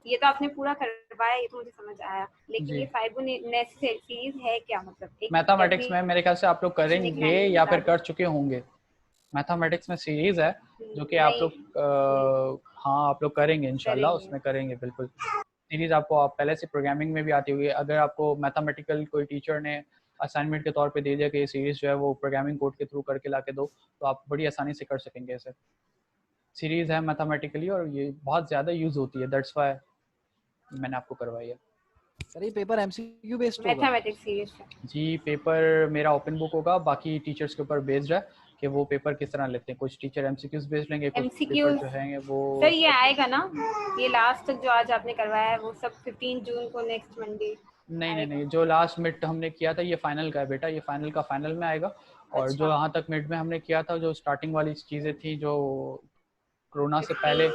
ये तो आपने पूरा करवाया, ये तो मुझे समझ आया, लेकिन ये फाइबोनेसी सीरीज है क्या? मतलब मैथमेटिक्स में मेरे ख्याल से आप लोग करेंगे या फिर कर चुके होंगे। मैथमेटिक्स में सीरीज है जो कि आप लोग हाँ आप लोग करेंगे इंशाल्लाह, उसमें करेंगे बिल्कुल। सीरीज आपको आप पहले से प्रोग्रामिंग में भी आती होगी। अगर आपको मैथमेटिकल कोई टीचर ने असाइनमेंट के तौर पे दे दिया कि ये सीरीज जो है वो प्रोग्रामिंग कोड के थ्रू करके ला के दो, तो आप बड़ी आसानी से कर सकेंगे ऐसे। सीरीज है मैथमेटिकली और ये बहुत ज़्यादा यूज़ होती है, दैट्स वाई मैंने आपको करवाई है। सर ये पेपर एमसीक्यू बेस्ड होगा? मैथमेटिक्स सीरीज जी पेपर मेरा ओपन बुक होगा, बाकी टीचर्स के ऊपर बेस्ड है कि वो पेपर किस तरह लेते हैं। कुछ टीचर एमसीक्यूज बेस्ड लेंगे, कुछ पेपर जो हैं वो सर ये आएगा ना, ये लास्ट तक जो आज आपने करवाया है वो सब 15 जून को नेक्स्ट मंडे? नहीं, जो लास्ट मिड हमने किया था ये फाइनल का है बेटा, ये फाइनल का फाइनल में आएगा। और अच्छा। जो यहाँ तक मिड में हमने किया था, जो स्टार्टिंग वाली चीज़ें थी जो कोरोना से पहले,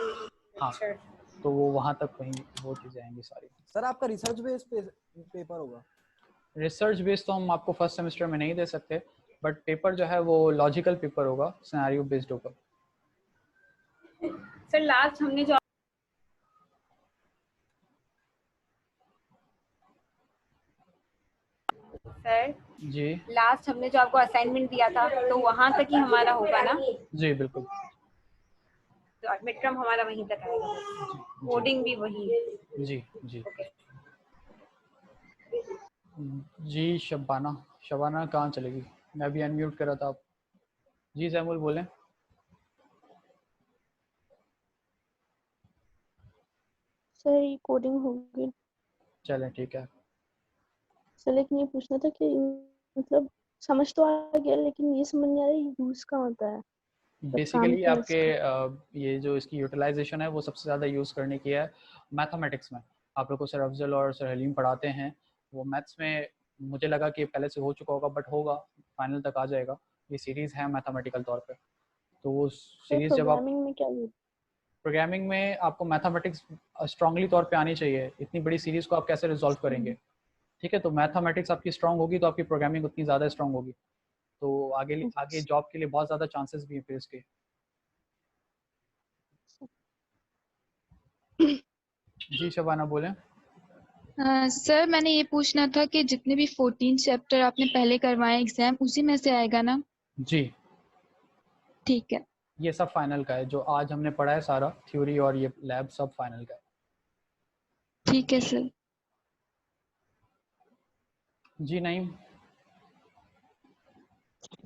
हाँ तो वो वहाँ तक वहीं वो चीज़ें आएंगी सारी। सर आपका रिसर्च बेस्ड पेपर होगा? रिसर्च बेस्ड तो हम आपको फर्स्ट सेमेस्टर में नहीं दे सकते, बट पेपर जो है वो लॉजिकल पेपर होगा, सिनेरियो बेस्ड होगा। सर लास्ट हमने जो सर जी लास्ट हमने जो आपको असाइनमेंट दिया था तो वहाँ तक ही हमारा होगा ना? जी बिल्कुल। तो मिड टर्म हमारा वहीं तक आएगा, कोडिंग भी वही है? जी जी जी। शबाना कहाँ चलेगी? मैं भी अनम्यूट कर रहा था। आप जी जैमुल बोलें। सर ये कोडिंग होगी। चलें ठीक है। सर लेकिन ये पूछना था कि मतलब समझ तो आ गया लेकिन ये समझ नहीं आ रहा यूज कहाँ होता है। बेसिकली आपके ये जो इसकी यूटिलाइजेशन है वो सबसे ज़्यादा यूज़ करने की है मैथमेटिक्स में। आप लोग को सर अफजल और सर हलीम पढ़ाते हैं, वो मैथ्स में मुझे लगा कि पहले से हो चुका होगा, बट होगा, फाइनल तक आ जाएगा। ये सीरीज़ है मैथमेटिकल तौर पे, तो वो सीरीज़ जब आप प्रोग्रामिंग में क्या प्रोग्रामिंग में आपको मैथमेटिक्स स्ट्रांगली तौर पे आनी चाहिए। इतनी बड़ी सीरीज़ को आप कैसे रिजॉल्व करेंगे? ठीक है, तो मैथमेटिक्स आपकी स्ट्रांग होगी तो आपकी प्रोग्रामिंग उतनी ज़्यादा स्ट्रांग होगी, तो आगे जॉब के लिए बहुत ज़्यादा चांसेस भी हैं फिर इसके। जी शबाना बोलें। सर मैंने ये पूछना था कि जितने भी 14 चैप्टर आपने पहले करवाए एग्जाम उसी में से आएगा ना? जी ठीक है। ये सब फाइनल का है, जो आज हमने पढ़ा है सारा थ्योरी और ये लैब सब फाइनल का है। ठीक है सर। जी नहीं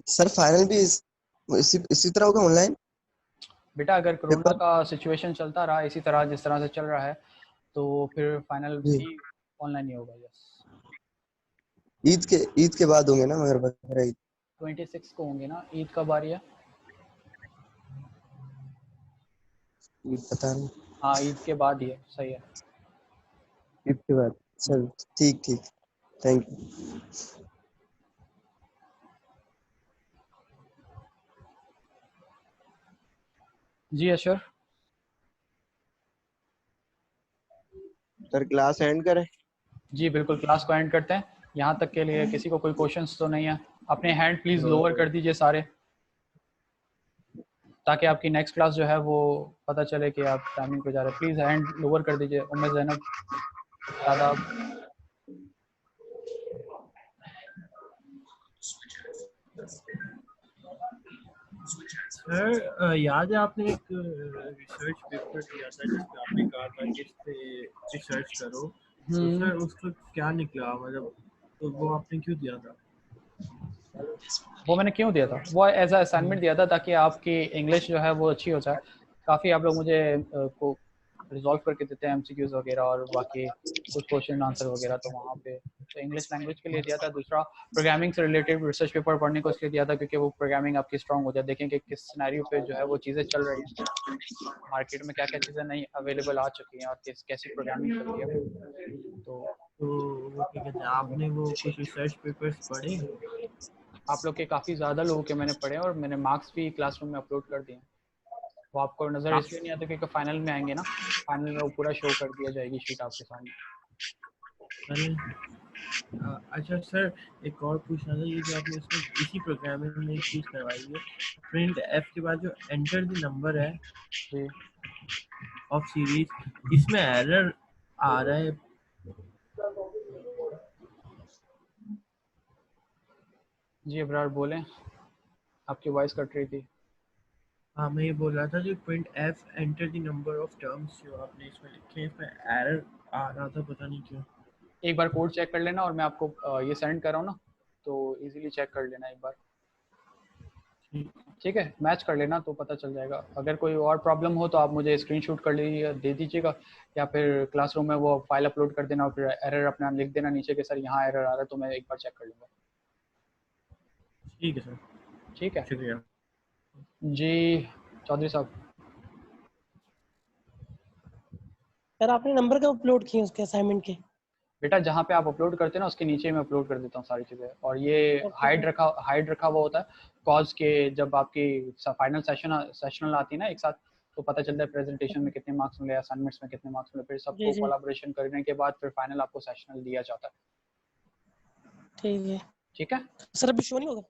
सर फाइनल भी इसी तरह होगा ऑनलाइन? बेटा अगर कोरोना का सिचुएशन चलता रहा इसी तरह जिस तरह से चल रहा है तो फिर फाइनल भी ऑनलाइन ही होगा। यस ईद के बाद होंगे ना? मगर 26 को होंगे ना। ईद कब आ रही है? ईद पता नहीं। हाँ ईद के बाद ही है, सही है। ईद के बाद, चल ठीक थैंक यू। जी अशर। सर क्लास एंड करें? जी बिल्कुल, क्लास को एंड करते हैं। यहाँ तक के लिए किसी को कोई क्वेश्चंस तो नहीं है? अपने हैंड प्लीज लोअर कर दीजिए सारे, ताकि आपकी नेक्स्ट क्लास जो है वो पता चले कि आप टाइमिंग पे जा रहे हैं। प्लीज हैंड लोअर कर दीजिए। उम्मे ज़ैनब, शादाब। सर याद है आपने एक रिसर्च पेपर दिया था जिसमें आपने कहा था कि इस पे रिसर्च करो, तो सर उसका क्या निकला? मतलब तो वो आपने क्यों दिया था? वो मैंने क्यों दिया था? वो एज अ असाइनमेंट दिया था ताकि आपकी इंग्लिश जो है वो अच्छी हो जाए। काफ़ी आप लोग मुझे को रिजॉल्व करके देते हैं एमसीक्यूज वगैरह और बाकी कुछ क्वेश्चन आंसर वगैरह, तो वहाँ पे तो इंग्लिश लैंग्वेज के लिए दिया था। दूसरा प्रोग्रामिंग से रिलेटेड रिसर्च पेपर पढ़ने को इसलिए दिया था क्योंकि वो प्रोग्रामिंग आपकी स्ट्रांग हो जाए। देखें कि किस सिनेरियो पे जो है वो चीज़ें चल रही हैं, मार्केट में क्या क्या चीज़ें नई अवेलेबल आ चुकी हैं और कैसी प्रोग्रामिंग चल रही है। तो वो क्या कहते हैं, आपने वो कुछ रिसर्च पेपर्स पढ़े? आप लोग के काफ़ी ज़्यादा लोगों के मैंने पढ़े और मैंने मार्क्स भी क्लासरूम में अपलोड कर दिए। वो आपको नज़र इसलिए नहीं आता क्योंकि फाइनल में आएंगे ना, फाइनल में वो पूरा शो कर दिया जाएगी शीट आपके सामने। अच्छा सर, एक और पूछना था, ये जो आपने इसमें इसी प्रोग्रामिंग में एक चीज़ करवाई है, प्रिंट एफ के बाद जो एंटर द नंबर है ऑफ सीरीज, इसमें एरर आ रहा है। जी अबरार बोलें, आपकी वॉइस कट रही थी। हाँ मैं ये बोल रहा था जो print F enter the number of terms जो आपने इसमें लिखे हैं इसमें एरर आ रहा था, पता नहीं क्यों। एक बार कोड चेक कर लेना और मैं आपको ये सेंड कर रहा हूँ ना, तो इजीली चेक कर लेना एक बार, ठीक है? मैच कर लेना तो पता चल जाएगा। अगर कोई और प्रॉब्लम हो तो आप मुझे स्क्रीनशॉट कर लीजिए, दे दीजिएगा, या फिर क्लासरूम में वो फाइल अपलोड कर देना और फिर एरर अपने आप लिख देना नीचे के सर यहाँ एरर आ रहा है, तो मैं एक बार चेक कर लूँगा। ठीक है सर। ठीक है, शुक्रिया जी। चौधरी साहब, सर आपने नंबर कब अपलोड किए उसके असाइनमेंट के? बेटा जहाँ पे आप अपलोड करते हैं ना उसके नीचे मैं अपलोड कर देता हूँ सारी चीज़ें, और ये हाइड रखा हुआ होता है कॉज के, जब आपकी फाइनल सेशनल आती है ना एक साथ, तो पता चलता है प्रेजेंटेशन में कितने मार्क्स मिले, असाइनमेंट्स में कितने मार्क्स मिले, फिर सबको कोलैबोरेशन करने के बाद फिर फाइनल आपको सेशनल दिया जाता है। ठीक है। ठीक है सर अभी शो नहीं होगा?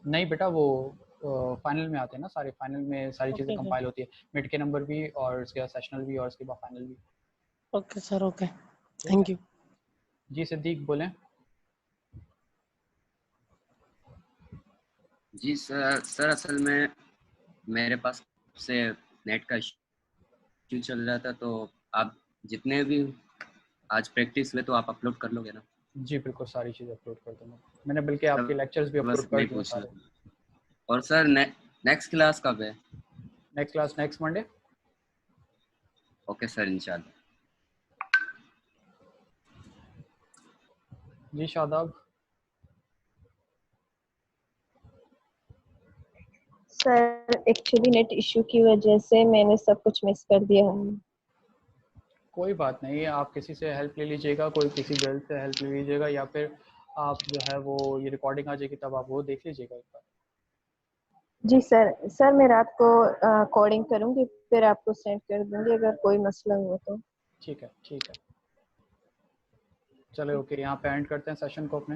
नहीं बेटा, वो फाइनल में आते हैं ना सारे, फाइनल में सारी चीज़ें ओके। कंपाइल होती है, मिड के नंबर भी और उसके बाद सेशनल भी और उसके बाद फाइनल भी। Okay sir, okay, thank you. जी सिद्दीक बोलें। जी सर असल में मेरे पास से नेट का इशू चल रहा था, तो आप जितने भी आज प्रैक्टिस हुए तो आप अपलोड कर लोगे ना? जी बिल्कुल, सारी चीज़ें अपलोड कर दूंगा मैंने, बल्कि आपके लेक्चर्स भी अपलोड कर दिए सारे। और सर नेक्स्ट क्लास कब है? Next class next Monday. Okay sir, इंशाल्लाह। जी Shadab. Sir actually net issue की वजह से मैंने सब कुछ मिस कर दिया है। कोई बात नहीं, आप किसी से हेल्प ले लीजिएगा, कोई किसी गर्ल से हेल्प ले लीजिएगा, या फिर आप जो है वो ये रिकॉर्डिंग आ जाएगी तब आप वो देख लीजिएगा एक बार। जी सर मैं रात को कोडिंग करूंगी, फिर आपको सेंड कर दूंगी अगर कोई मसला हुआ तो। ठीक है चलो, ओके, यहाँ पे एंड करते हैं सेशन को अपने।